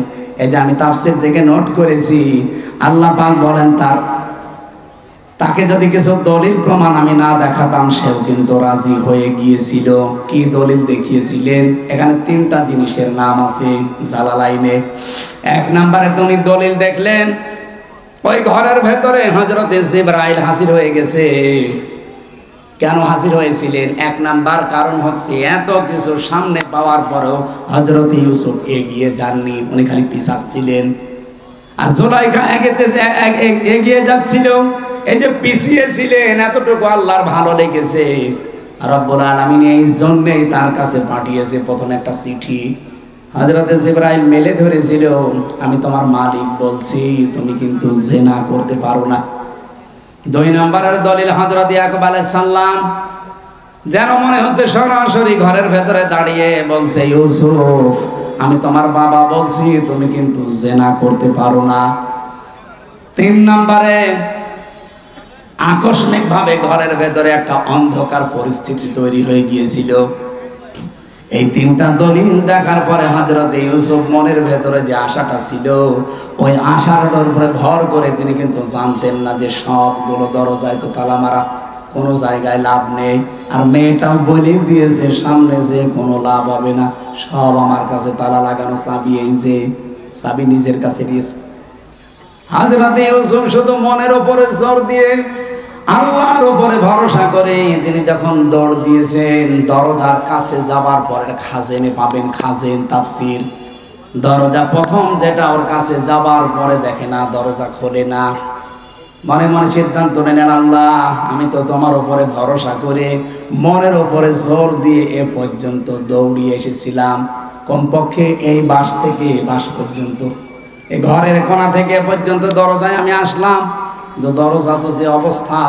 এই যে আমি তাফসীর থেকে নোট করেছি, আল্লাহ পাক বলেন তাকে যদি কিছু দলিল প্রমাণ আমি না দেখাতাম, সেও কিন্তু রাজি হয়ে গিয়েছিল। কি দলিল দেখিয়েছিলেন? এখানে 3টা জিনিসের নাম আছে জালালাইনে। 1 নম্বরে উনি দলিল দেখলেন, ওই ঘরের ভেতরে হযরতে জিবরাইল হাজির হয়ে গেছে। কেন হাজির হয়েছিলেন? 1 নাম্বার কারণ হচ্ছে এত কিছু সামনে পাওয়ার পরেও হযরত ইউসুফ এগিয়ে যাননি, উনি খালি পিছাচ্ছিলেন। আর জুলাইখা এগিয়ে যাচ্ছিল। এই যে পিছিয়ে ছিলেন, এতটুকু আল্লাহর ভালো লেগেছে। রব্বুল আলামিন এই জন্যই তার কাছে পাঠিয়েছে প্রথম একটা চিঠি। হযরতে জিবরাইল মেলে ধরেছিল, আমি তোমার মালিক বলছি, তুমি কিন্তু জিনা করতে পারো না। 2 নম্বরের দলিল হযরত ইয়াকুব আলাইহিস সালাম, যেন মনে হচ্ছে সরাসরি ঘরের ভেতরে দাঁড়িয়ে বলছে, ইউসুফ আমি তোমার বাবা বলছি, তুমি কিন্তু জিনা করতে পারো না। 3 নম্বরে আকস্মিকভাবে ঘরের ভেতরে একটা অন্ধকার পরিস্থিতি তৈরি হয়ে গিয়েছিল। এই 3টা দলিল দেখার পরে হযরত ইউসুফ মনের ভেতরে যে আশাটা ছিল, ওই আশার উপরে ভর করে তিনি কিন্তু জানতেন না যে সবগুলো দরজায় তো তালা মারা, কোনো জায়গায় লাভ নেই। আর মেয়েটাও বলে দিয়েছে সামনে যে কোনো লাভ হবে না, সব আমার কাছে তালা লাগানো, চাবি এই যে চাবি নিজের কাছে দিয়েছে। হযরত ইউসুফ শুধু মনের উপরে জোর দিয়ে আল্লাহর উপরে ভরসা করে তিনি যখন দৌড় দিয়েছেন, দরজার কাছে যাবার পরে খাজেনে পাবেন, খাজেন তাফসীর, দরজা প্রথম যেটা ওর কাছে যাবার পরে দেখে না, দরজা খোলে না। মনে মনে সিদ্ধান্ত নেন, আল্লাহ আমি তো তোমার উপরে ভরসা করে মনের উপরে জোর দিয়ে এ পর্যন্ত দৌড়িয়ে এসেছিলাম, কমপক্ষে এই বাস থেকে বাস পর্যন্ত, এই ঘরের কোণা থেকে এ পর্যন্ত দরজায় আমি আসলাম, কিন্তু দরজা তো যে অবস্থা,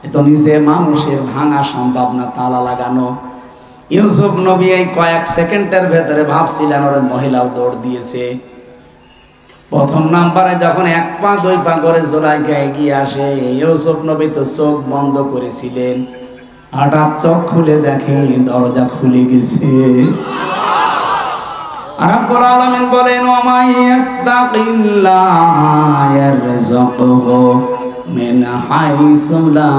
এ তো নিচে মানুষের ভাঙা সম্ভব না, তালা লাগানো। ইউসুফ নবী এই কয়েক সেকেন্ডের ভেতরে ভাবছিলেন ওর মহিলাও দৌড় দিয়েছে। প্রথম নাম্বারে যখন এক পা দুই পা করে জোলাইখা এগিয়ে আসে, ইউসুফ নবী তো চোখ বন্ধ করেছিলেন, হঠাৎ চোখ খুলে দেখে দরজা খুলে গেছে। রব্বুল আলামিন বলেন, ওয়া মান ইয়াত্তাকিল্লাহা ইয়ারযুকহু মিন হাইসু লা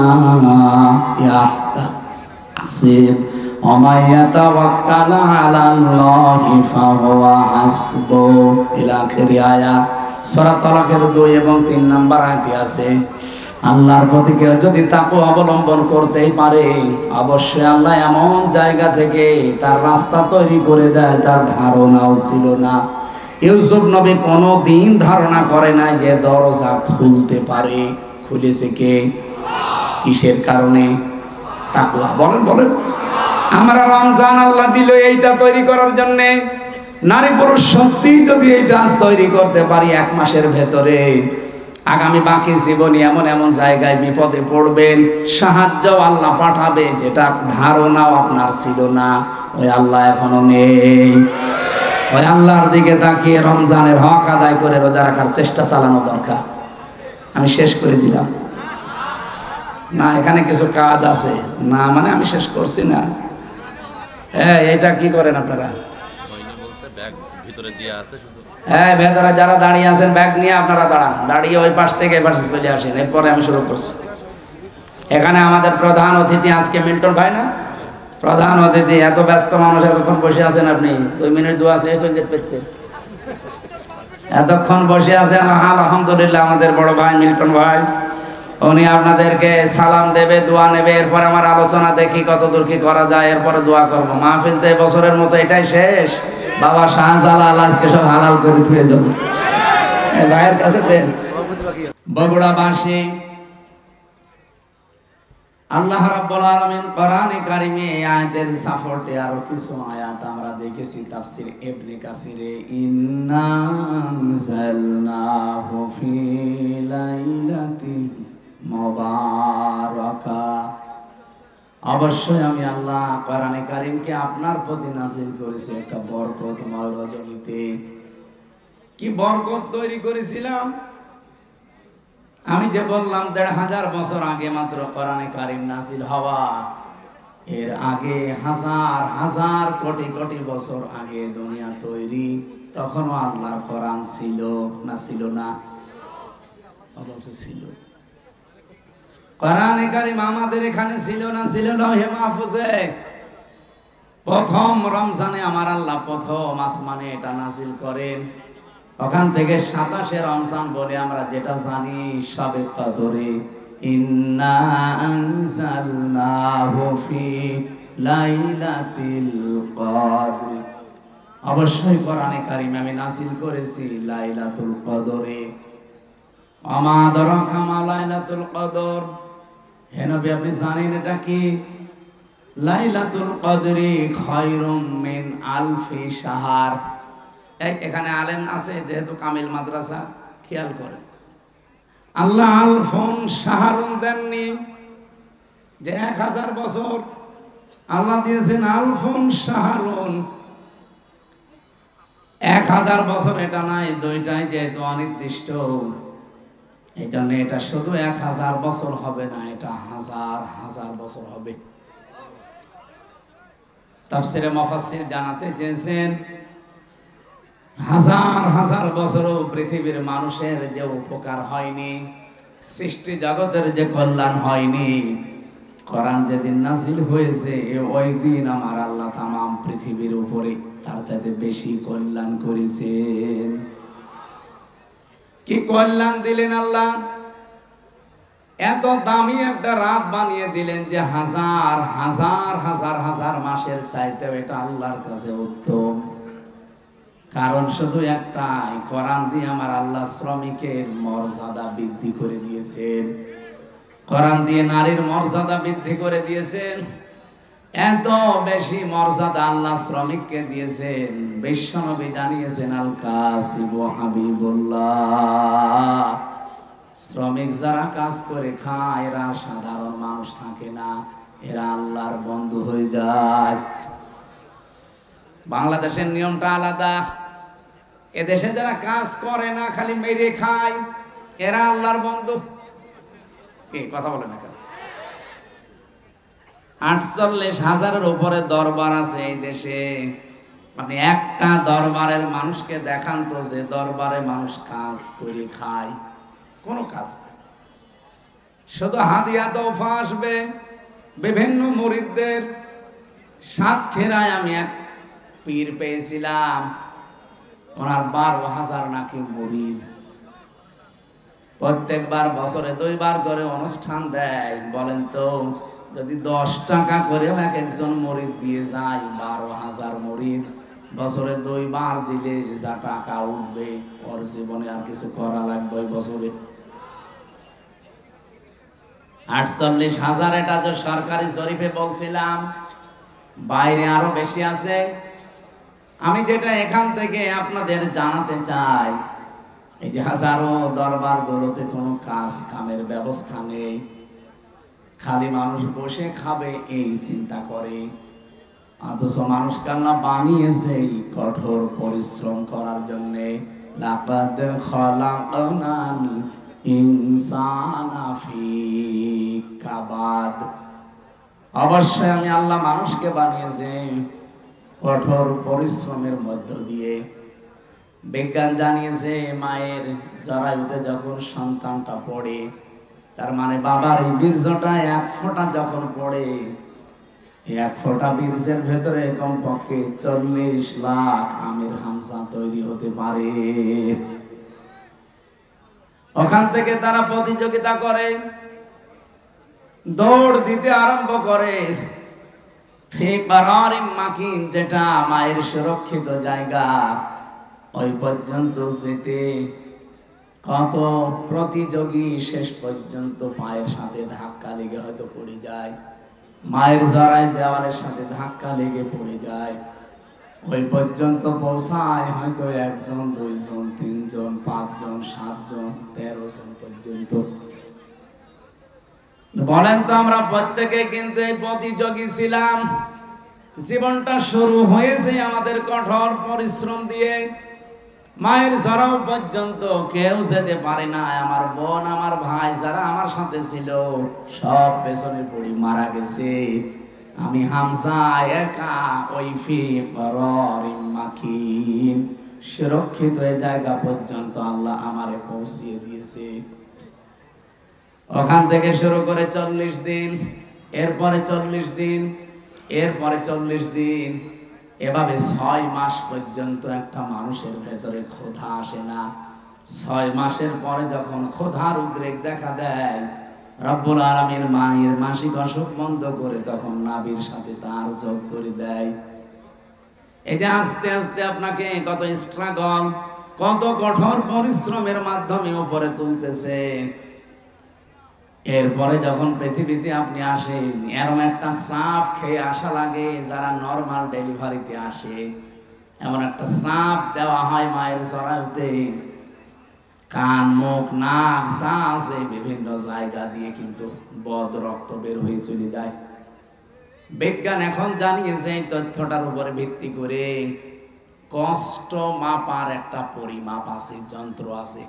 ইয়াহতাসিব ওয়া মান ইয়াতাওয়াক্কাল আলাল্লাহি ফাহুয়া হাসবুহু ইলা আখিরি আয়াত। সূরা তালাকের 2 এবং 3 নম্বর আয়াতে আছে, আল্লাহর প্রতি কেউ যদি তাকওয়া অবলম্বন করতেই পারে, অবশ্যই আল্লাহ এমন জায়গা থেকে তার রাস্তা তৈরি করে দেয় তার ধারণাও ছিল না। ইউসুফ নবী কোনো দিন ধারণা করে নাই যে দরজা খুলতে পারে। খুলেছে কে? কিসের কারণে? তাকওয়া। বলেন বলেন। আমরা রমজান আল্লাহ দিল এইটা তৈরি করার জন্য। নারী পুরুষ সত্যি যদি এইটা তৈরি করতে পারি 1 মাসের ভেতরে, আগামী বাকি জীবনে এমন এমন জায়গায় বিপদে পড়বেন, সাহায্য আল্লাহ পাঠাবে যেটা ধারণাও আপনার ছিল না। ওই আল্লাহ এখনো নেই। ওই আল্লাহর দিকে তাকিয়ে রমজানের হক আদায় করে রোজা রাখার চেষ্টা চালানো দরকার। আমি শেষ করে দিলাম না, এখানে কিছু কাজ আছে না, মানে আমি শেষ করছি না। হ্যাঁ, এটা কি করেন আপনারা? হ্যাঁ, ভেতরে যারা দাঁড়িয়ে আছেন ব্যাগ নিয়ে আপনারা দাঁড়ান, দাঁড়িয়ে ওই পাশ থেকে এই পাশে চলে আসেন, এরপরে আমি শুরু করছি। এখানে আমাদের প্রধান অতিথি আজকে মিল্টন ভাই না, প্রধান অতিথি। এত ব্যস্ত মানুষ এতক্ষণ বসে আছেন, আপনি 2 মিনিট দোয়া শেষ হয়ে যেতে পারতেন। এতক্ষণ বসে আছেন, আলহামদুলিল্লাহ। আমাদের বড় ভাই মিল্টন ভাই, উনি আপনাদেরকে সালাম দেবে, দোয়া নেবে, এরপর আমার আলোচনা দেখি কতদূর কি করা যায়, এরপরে দোয়া করবো। মাহফিল তো বছরের মতো এটাই শেষ। বাবা শাহজালাল আজকে সব হালাল করে ধুয়ে যাবো। ভাইয়ের কাছে দেন। বগুড়াবাসী, আল্লাহ রাব্বুল আলামিন কোরআনে কারিমে এই আয়াতের সাপোর্টে আরো কিছু আয়াত আমরা দেখেছি তাফসীর ইবনে কাসিরে, ইন্না আনজালনাহু ফি লাইলাতিন মুবারাকা। অবশ্যই আমি আল্লাহ কোরআনে কারিমকে আপনার প্রতি নাযিল করেছি একটা বরকতময় রজনীতে। কি বরকত তৈরি করেছিলাম? আমি যে বললাম 1500 বছর আগে মাত্র কোরআনে কারিম নাযিল হওয়া, এর আগে হাজার হাজার কোটি কোটি বছর আগে দুনিয়া তৈরি, তখনও আল্লাহর কোরআন ছিল না? ছিল না? অবশ্যই ছিল। কোরআনে কারিম আমাদের এখানে ছিল না? ছিল লৌহে মাহফুজে। প্রথম রমজানে আমার আল্লাহ প্রথম আসমানে এটা নাযিল করেন। ওখান থেকে 27শে রমজান বলে আমরা যেটা জানি শবে কদরে, ইন্না আনজালনাহু ফি লাইলাতিল কদর। অবশ্যই কোরআনে কারিম আমি নাযিল করেছি লাইলাতুল কদরে। আমা আদরাকা মা লাইলাতুল কদর। হে নবী, আপনি জানেন এটা কি? লাইলাতুল কদরি খায়রুম মিন আলফি শাহর। এখানে আলেম আছে যেহেতু কামিল মাদ্রাসা, খেয়াল করেন। আল্লাহ আলফুন শাহরুন দেননি যে 1000 বছর, আল্লাহ দিয়েছেন আলফুন শাহরুন। 1000 বছর এটা নাই, দুইটাই যেহেতু অনির্দিষ্ট, এটা নেই। এটা শুধু 1000 বছর হবে না, এটা হাজার হাজার বছর হবে। তাফসীরে মুফাসসির জানাতে চেয়েছেন হাজার হাজার বছরও পৃথিবীর মানুষের যে উপকার হয়নি, সৃষ্টি জগতের যে কল্যাণ হয়নি, কোরআন যেদিন নাযিল হয়েছে ওই দিন আমার আল্লাহ তামাম পৃথিবীর উপরে তার চাইতে বেশি কল্যাণ করেছেন। কি কল্যাণ দিলেন আল্লাহ? এত দামি একটা রাত বানিয়ে দিলেন যে হাজার হাজার হাজার হাজার মাসের চাইতে এটা আল্লাহর কাছে উত্তম। কারণ শুধু একটাই, কোরআন দিয়ে আমার আল্লাহ শ্রমিকের মর্যাদা বৃদ্ধি করে দিয়েছেন। কোরআন দিয়ে নারীর মর্যাদা বৃদ্ধি করে দিয়েছেন। এত বেশি মর্যাদা আল্লাহ শ্রমিককে দিয়েছেন, বিশ্বনবী জানিয়েছেন আল কাসিবু হাবিবুল্লাহ, শ্রমিক যারা কাজ করে খায় এরা সাধারণ মানুষ থাকে না, এরা আল্লাহর বন্ধু হয়ে যায়। বাংলাদেশের নিয়মটা আলাদা। এদেশে যারা কাজ করে না, খালি মেরে খায়, এরা আল্লাহর বন্ধু। কে কথা বলে না কেন? 48,000-এর উপরে দরবার আছে এই দেশে। আপনি একটা দরবারের মানুষকে দেখান তো যে দরবারে মানুষ কাজ করে খায়? কোনো কাজ নেই। শুধু হাদিয়া তোফা আসবে বিভিন্ন মুরিদদের। সাতক্ষীরায় আমি এক পীর পেয়েছিলাম, ওনার 12,000 নাকি মুরিদ। প্রত্যেকবার বছরে 2 বার করে অনুষ্ঠান দেয়। বলেন তো, যদি 10 টাকা করে একজন মুরিদ দিয়ে যায়, 12,000 মুরিদ বছরে 2 বার দিলে যা টাকা উঠবে, ওর জীবনে আর কিছু করা লাগবে ওই বছরে। 48,000 এটা যে সরকারি জরিপে বলছিলাম, বাইরে আরো বেশি আছে। আমি যেটা এখান থেকে আপনাদের জানাতে চাই, এই যে হাজারো দরবারগুলোতে কোনো কাজ কামের ব্যবস্থা নেই, খালি মানুষ বসে খাবে এই চিন্তা করে। অথচ মানুষকে আল্লাহ বানিয়েছে কঠোর পরিশ্রম করার জন্যে। লাকাদ খালাকনাল ইনসানা ফি কাবাদ, অবশ্যই আমি আল্লাহ মানুষকে বানিয়েছি কঠোর পরিশ্রমের মধ্য দিয়ে। বিজ্ঞান জানিয়েছে মায়ের জরায়ুতে যখন সন্তানটা পড়ে, তার মানে বাবার এই বীর্যটা 1 ফোঁটা যখন পড়ে, 1 ফোঁটা বীর্যের ভেতরে কমপক্ষে 40 লাখ আমির হামজা তৈরি হতে পারে। ওখান থেকে তারা প্রতিযোগিতা করে, দৌড় দিতে আরম্ভ করে। যেটা মায়ের সুরক্ষিত জায়গা, ওই পর্যন্ত যেতে কত প্রতিযোগী শেষ পর্যন্ত পায়ের সাথে ধাক্কা লেগে হয়তো পড়ে যায়, মায়ের জরায় দেওয়ালের সাথে ধাক্কা লেগে পড়ে যায়। ওই পর্যন্ত পৌঁছায় হয়তো 1 জন 2 জন 3 জন 5 জন 7 জন 13 জন পর্যন্ত। বলেন তো, আমরা প্রত্যেকে কিন্তু এই প্রতিযোগী ছিলাম। জীবনটা শুরু হয়েছে আমাদের কঠোর পরিশ্রম দিয়ে। মায়ের জরাও পর্যন্ত কেউ যেতে পারে না। আমার বোন, আমার ভাই যারা আমার সাথে ছিল সব পেছনে পড়ি মারা গেছে। আমি হামজা একা ওই ফি করারিম মাকিন, সুরক্ষিত এই জায়গা পর্যন্ত আল্লাহ আমারে পৌঁছিয়ে দিয়েছে। ওখান থেকে শুরু করে 40 দিন, এরপরে 40 দিন, এরপরে 40 দিন, এভাবে 6 মাস পর্যন্ত একটা মানুষের ভেতরে ক্ষুধা আসে না। 6 মাসের পরে যখন ক্ষুধার উদ্রেক দেখা দেয়, রব্বুল আলামিন মায়ের মাসিক অসুখ বন্ধ করে তখন নাভির সাথে তার যোগ করে দেয়। এই যে আস্তে আস্তে আপনাকে কত স্ট্রাগল, কত কঠোর পরিশ্রমের মাধ্যমে উপরে তুলতেছে। এরপরে যখন পৃথিবীতে আপনি আসেন, এরকম একটা চাপ খেয়ে আসা লাগে। যারা নরমাল ডেলিভারিতে আসে, এমন একটা চাপ দেওয়া হয় মায়ের জরায়ুতে, কান মুখ নাক যা আছে বিভিন্ন জায়গা দিয়ে কিন্তু বদ রক্ত বের হয়ে চলে যায়। বিজ্ঞান এখন জানিয়েছে এই তথ্যটার উপরে ভিত্তি করে কষ্ট মাপার একটা পরিমাপ আছে, যন্ত্র আছে।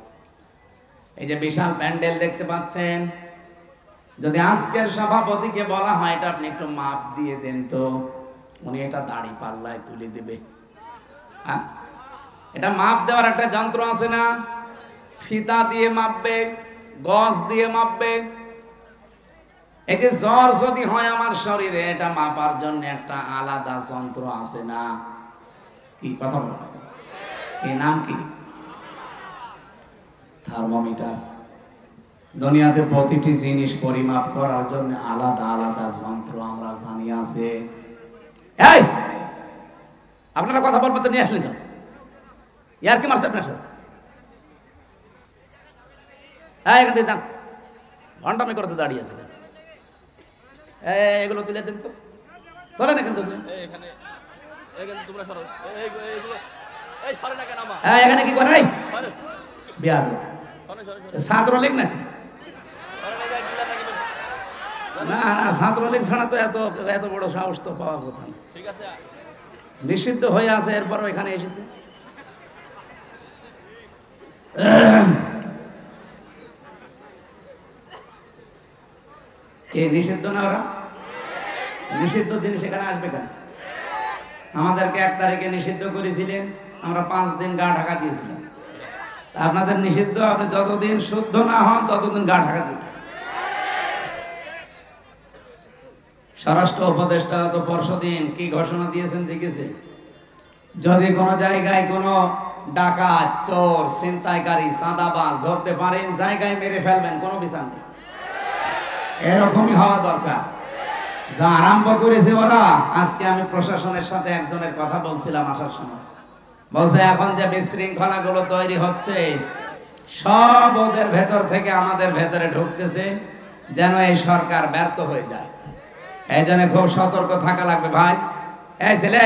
এই যে বিশাল প্যান্ডেল দেখতে পাচ্ছেন, যদি আজকের সভাপতিকে বলা হয় এটা আপনি একটু মাপ দিয়ে দেন তো, উনি এটা দাড়ি পাল্লায় তুলে দেবে। হ্যাঁ, এটা মাপ দেওয়ার একটা যন্ত্র আছে না? ফিতা দিয়ে মাপবে, গজ দিয়ে মাপবে। এই যে জ্বর যদি হয় আমার শরীরে, এটা মাপার জন্য একটা আলাদা যন্ত্র আছে না? কি কথা বল, এই নাম কি? থার্মোমিটার। দুনিয়াতে প্রতিটি জিনিস পরিমাপ করার জন্য আলাদা আলাদা যন্ত্র আমরা জানি আছে। এই আপনারা কথা বলতে নিয়ে আসলেন কেন? ইয়ার কি মারছে আপনার সাথে? হ্যাঁ, এখান থেকে যান, ঘন্টামি করতে দাঁড়িয়ে আছে। এগুলো তুলে দেন তো, তোলে না কিন্তু এখানে কি করে ছাত্রলীগ নাকি? না না, ছাত্রলীগ ছাড়া তো এত এত বড় সাহস তো পাওয়ার কথা না। নিষিদ্ধ হয়ে আছে, এরপরও এখানে এসেছে। কে নিষিদ্ধ না? ওরা নিষিদ্ধ জিনিস এখানে আসবে কেন? আমাদেরকে 1 তারিখে নিষিদ্ধ করেছিলেন, আমরা 5 দিন গা ঢাকা দিয়েছিলাম। আপনাদের নিষিদ্ধ, আপনি যতদিন শুদ্ধ না হন ততদিন গা ঢাকা দিতে। স্বরাষ্ট্র উপদেষ্টা তো পরশুদিন কি ঘোষণা দিয়েছেন দেখেছে? যদি কোনো জায়গায় কোনো ডাকাত, চোর, ছিনতাইকারী, চাঁদাবাজ ধরতে পারেন, জায়গায় মেরে ফেলবেন, কোনো বিচার নেই। এরকমই হওয়া দরকার। যা আরম্ভ করেছে ওরা। আজকে আমি প্রশাসনের সাথে একজনের কথা বলছিলাম আসার সময়, বলছে এখন যে বিশৃঙ্খলাগুলো তৈরি হচ্ছে সব ওদের ভেতর থেকে আমাদের ভেতরে ঢুকতেছে, যেন এই সরকার ব্যর্থ হয়ে যায়। এই জন্য খুব সতর্ক থাকা লাগবে ভাই। এই ছেলে,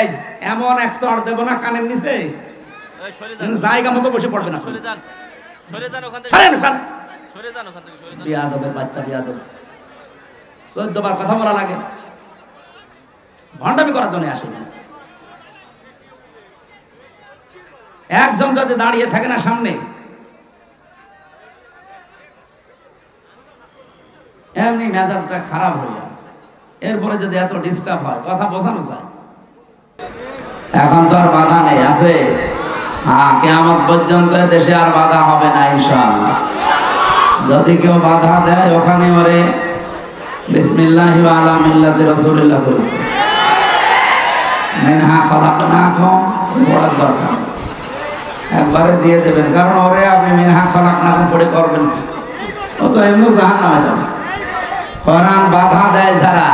এমন এক চড় দেবো না কানের নিচে, জায়গা মতো বসে পড়বে না। বিয়াদবের বাচ্চা, বিয়াদব। 14 বার কথা বলা লাগে, ভণ্ডামি করার জন্য আসেনি। একজন যদি দাঁড়িয়ে থাকে না সামনে, এমনি মেজাজটা খারাপ হয়ে আছে, এরপরে যদি এত ডিস্টার্ব হয়, কথা বোঝানো যায়। এখন তো আর বাধা নেই, আছে? হ্যাঁ, কিয়ামত পর্যন্ত দেশে আর বাধা হবে না ইনশাআল্লাহ। যদি কেউ বাধা দেয়, ওখানে ওরে বিসমিল্লাহি ওয়া আলা মিল্লাতি রাসূলিল্লাহ করে মিনহা খালাকনাকুম পড়ার দরকার, একবারে দিয়ে দেবেন। কারণ ওরে আপনি মিনহা খালাকনাকুম পড়ে করবেন কি? ও তো এমনি জাহান্নামে যাবে। কোরআন বাধা দেয় যারা,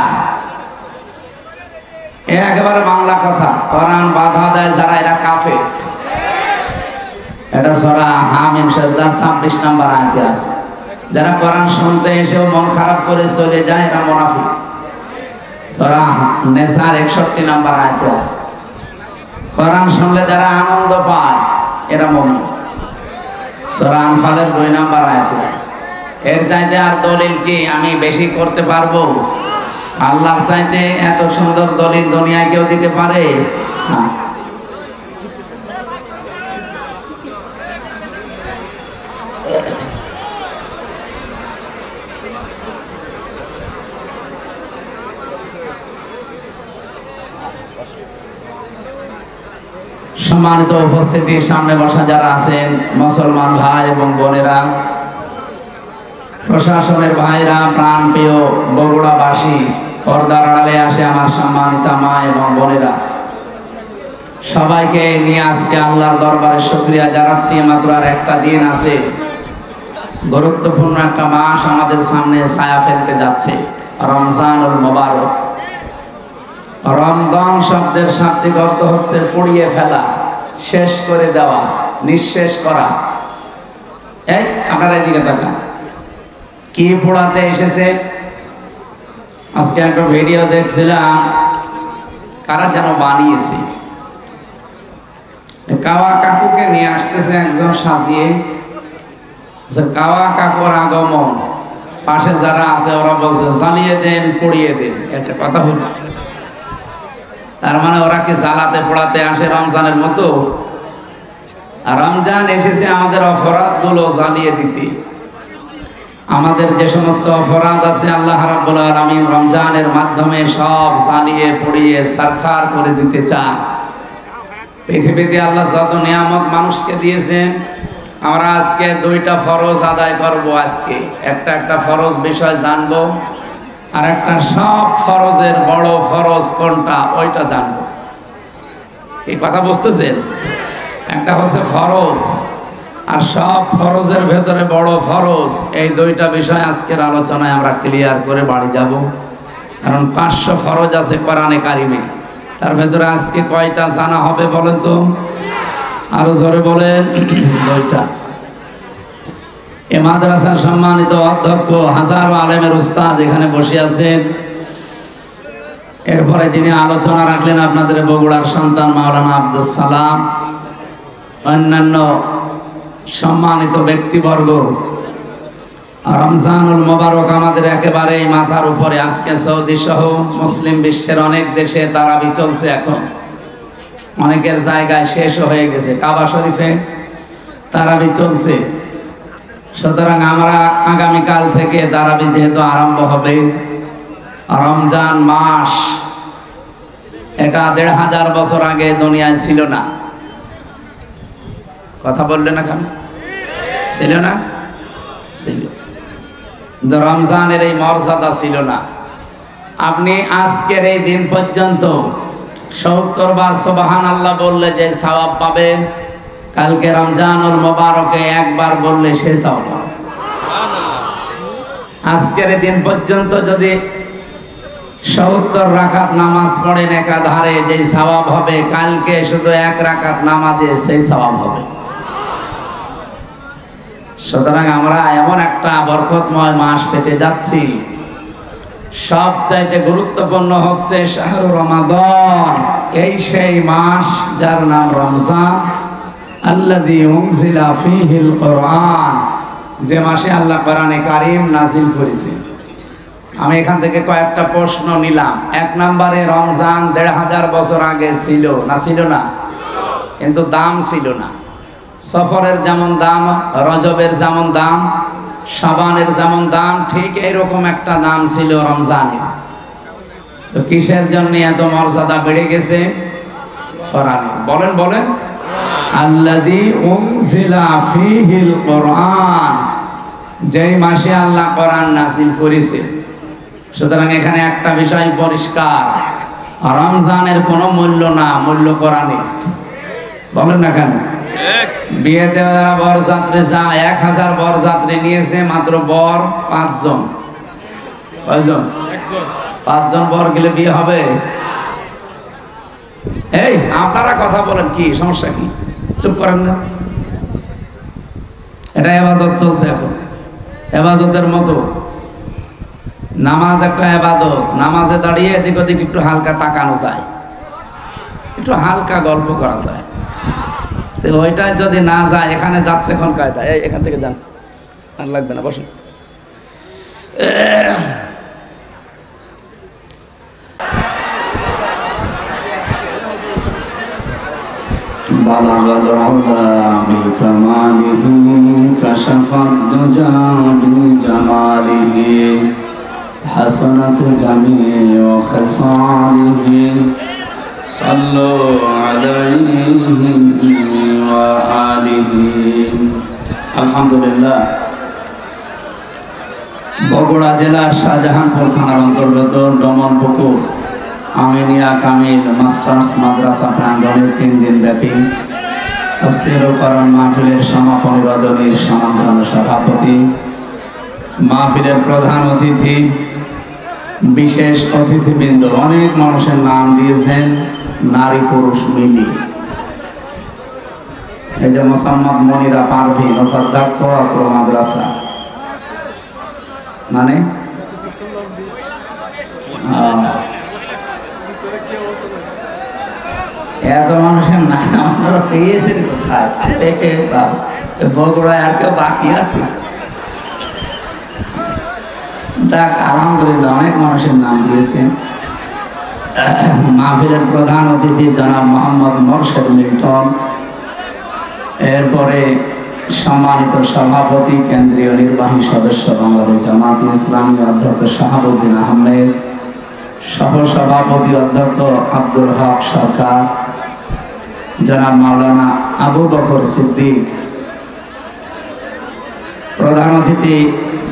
একেবারে বাংলা কথা, কোরআন বাধা দেয় যারা, এরা কাফের। এটা সূরা হামিম 26 নম্বর আয়াতে আছে। যারা কোরআন শুনতে এসেও মন খারাপ করে চলে যায়, এরা মুনাফিক। সূরা নিসার 61 নম্বর আয়াতে আছে। কোরআন শুনলে যারা আনন্দ পায়, এরা মুমিন। সূরা আনফালের 2 নম্বর আয়াতে আছে। এর চাইতে আর দলিল কি আমি বেশি করতে পারবো? আল্লাহর চাইতে এত সুন্দর দলিল দুনিয়ায় কেউ দিতে পারে না। সম্মানিত উপস্থিতি, সামনে বসা যারা আছেন, মুসলমান ভাই এবং বোনেরা, প্রশাসনের ভাইরা, প্রাণপ্রিয় বগুড়াবাসী, পর্দার আড়ালে আসে আমার সম্মানিত মা এবং বোনেরা, সবাইকে নিয়ে আজকে আল্লাহর দরবারে শুকরিয়া জানাচ্ছি। মাত্র আর একটা দিন আছে, গুরুত্বপূর্ণ একটা মাস আমাদের সামনে ছায়া ফেলতে যাচ্ছে, রমজানুল মুবারক। রমজান শব্দের শাব্দিক অর্থ হচ্ছে পুড়িয়ে ফেলা, শেষ করে দেওয়া, নিঃশেষ করা। এই আপনারা এদিকে তাকান, কি পোড়াতে এসেছে? আজকে একটা ভিডিও দেখছিলাম, কারা যেন বানিয়েছে, কাওয়া কাকুকে নিয়ে আসতেছে একজন সাজিয়ে। কাওয়া কাকুর আগমন, পাশে যারা আছে ওরা বলছে জ্বালিয়ে দেন, পুড়িয়ে দেন। একটা কথা হল, তার মানে ওরা কি জ্বালাতে পোড়াতে আসে রমজানের মতো? আর রমজান এসেছে আমাদের অপরাধগুলো জ্বালিয়ে দিতে। আমাদের যে সমস্ত অপরাধ আছে আল্লাহ রাব্বুল আলামিন রমজানের মাধ্যমে সব জ্বালিয়ে পুড়িয়ে সারখার করে দিতে চান। পৃথিবীতে আল্লাহ যত নিয়ামত মানুষকে দিয়েছেন, আমরা আজকে 2টা ফরজ আদায় করব। আজকে একটা ফরজ বিষয় জানবো, আর একটা সব ফরজের বড় ফরজ কোনটা ওইটা জানবো। এই কথা বুঝতেছেন? একটা হচ্ছে ফরজ, আর সব ফরজের ভেতরে বড় ফরজ। এই 2টা বিষয় আজকের আলোচনায় আমরা ক্লিয়ার করে বাড়ি যাব। কারণ 500 ফরজ আছে কোরআনে কারিমে, তার ভেতরে আজকে কয়টা জানা হবে বলেন তো? আরো জোরে বলেন। দুইটা। এ মাদ্রাসার সম্মানিত অধ্যক্ষ, হাজারো আলেমের উস্তাদ এখানে বসে আছেন। এরপরে তিনি আলোচনা রাখলেন আপনাদের বগুড়ার সন্তান মাওলানা আব্দুল সালাম, অন্যান্য সম্মানিত ব্যক্তিবর্গ। রমজানুল মোবারক আমাদের একেবারে মাথার উপরে। আজকে সৌদি সহ মুসলিম বিশ্বের অনেক দেশে তারাবি চলছে। এখন অনেকের জায়গায় শেষ হয়ে গেছে। কাবা শরীফে তারাবি চলছে। সুতরাং আমরা আগামীকাল থেকে তারাবি যেহেতু আরম্ভ হবে, রমজান মাস এটা ১৫০০ বছর আগে দুনিয়ায় ছিল না। কথা বললে না কেন? ছিল না? ছিল। রমজানের এই মর্যাদা ছিল না। আপনি আজকের এই দিন পর্যন্ত ৭০ বার সুবহানাল্লাহ বললে যে সওয়াব পাবেন, কালকে রমজানুল মোবারকে একবার বললে সে সওয়াব পাবেন। আজকের এই দিন পর্যন্ত যদি ৭০ রাকাত নামাজ পড়েন একাধারে, যে সওয়াব হবে, কালকে শুধু ১ রাকাত নামাজে সেই সওয়াব হবে। সুতরাং আমরা এমন একটা বরকতময় মাস পেতে যাচ্ছি। সবচাইতে গুরুত্বপূর্ণ হচ্ছে শাহরু রমাদান, এই সেই মাস যার নাম রমজান, আল্লাযী উনজিলা ফীহিল কুরআন, যে মাসে আল্লাহ কোরআনে কারীম নাযিল করেছেন। আমি এখান থেকে কয়েকটা প্রশ্ন নিলাম। ১ নম্বরে, রমজান ১৫০০ বছর আগে ছিল না? ছিল না? কিন্তু দাম ছিল না। সফরের যেমন দাম, রজবের যেমন দাম, শাবানের যেমন দাম, ঠিক এইরকম একটা দাম ছিল রমজানের। তো কিসের জন্য এত মর্যাদা বেড়ে গেছে? কোরআনের। বলেন বলেন। আল্লাযী উনজিলা ফীহিল কুরআন, যেই মাসে আল্লাহ কোরআন নাযিল করেছে। সুতরাং এখানে একটা বিষয় পরিষ্কার, রমজানের কোনো মূল্য না, মূল্য কোরআনের। বলেন না কেন? বিয়েতে বরযাত্রী যায়, ১০০০ বরযাত্রী নিয়েছে, মাত্র বর ৫ জন। কয়জন? ৫ জন বর গেলে বিয়ে হবে? এই আপনারা কথা বলেন, কি সমস্যা? কি চুপ করেন না? এটা ইবাদত চলছে এখন, ইবাদতের মতো। নামাজ একটা ইবাদত। নামাজে দাঁড়িয়ে এদিক ওদিক একটু হালকা তাকানো যায়, একটু হালকা গল্প করা যায়। তো ওইটা যদি না যায়, এখানে যাচ্ছে এখন কায়দা, এই এখান থেকে যান, আর লাগবে না, বসেন। বালাগাল উলা বিকামালিহি কাশাফাদ দুজা বিজামালিহি হাসানাত জামিউ খিসালিহি সাল্লু আলাইহি ওয়া আলিহি। আলহামদুলিল্লাহ। বগুড়া জেলার শাহজাহানপুর থানার অন্তর্গত ডমনপুকুর আমিনিয়া কামিল মাস্টার্স মাদ্রাসা প্রাঙ্গণে ৩ দিন ব্যাপী তাফসীরুল কোরআন মাহফিলের সমাপনী রজনীর সমাধান সভাপতি, মাহফিলের প্রধান অতিথি, বিশেষ অতিথিবৃন্দ, অনেক মানুষের নাম দিয়েছেন, নারী পুরুষ মিলি। এই যে মোসাম্মদ মনিরা পারভিন অধ্যক্ষ আত্র মাদ্রাসা, মানে এত মানুষের নাম আপনারা পেয়েছেন কোথায়? বগুড়ায় আর কেউ বাকি আছে? যাক, আলহামদুলিল্লাহ, অনেক মানুষের নাম দিয়েছেন। মাহফিলের প্রধান অতিথি জনাব মোহাম্মদ মোরশেদ মিল্টন, এরপরে সম্মানিত সভাপতি কেন্দ্রীয় নির্বাহী সদস্য বাংলাদেশ জামাত ইসলামী অধ্যক্ষ শাহাবুদ্দিন আহমেদ, সহসভাপতি অধ্যক্ষ আব্দুল হক সরকার, জনাব মাওলানা আবু বকর সিদ্দিক, প্রধান অতিথি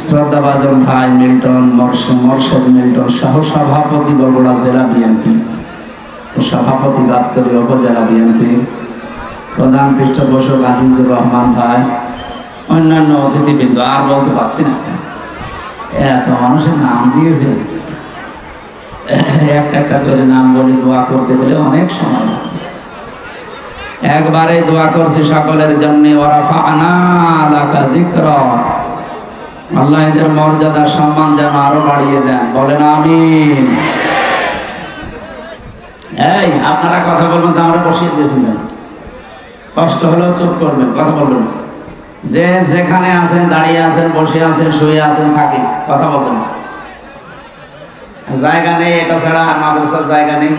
শ্রদ্ধাভাজন ভাই মিল্টন মোরশেদ মিল্টন, সহসভাপতি বগুড়া জেলা বিএনপি, সভাপতি গাবতলী উপজেলা বিএনপি, প্রধান পৃষ্ঠপোষক আজিজুর রহমান ভাই, অন্যান্য অতিথিবৃন্দ, আর বলতে পারছি না, এত মানুষের নাম দিয়েছে। একটা একটা করে নাম বলে দোয়া করতে গেলে অনেক সময় লাগে। একবারে দোয়া করছি সকলের জন্য, ওয়ারাফা'না লাকা যিকরাক, আল্লাহ এদের মর্যাদা সম্মান যেন আরো বাড়িয়ে দেন, বলেন আমিন। এই আপনারা কথা বলবেন তো, আমরা বসিয়ে দিয়েছিলেন, কষ্ট হলেও চুপ করবেন, কথা বলবেন না। যে যেখানে আছেন, দাঁড়িয়ে আছেন, বসে আছেন, শুয়ে আছেন, থাকে কথা বলবেন। জায়গা নেই, এটা ছাড়া আর মাদ্রাসার জায়গা নেই।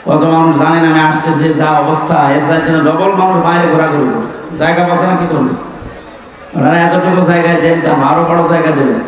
কত মানুষ জানেন আমি আসতেছি, যা অবস্থা, এর চাইতে ডবল মানুষ বাইরে ঘোরাঘুরি করছে, জায়গা পাচ্ছে না, কি করবে? ওনারা এতটুকু জায়গায় দেন, আরো বড় জায়গা দেবেন।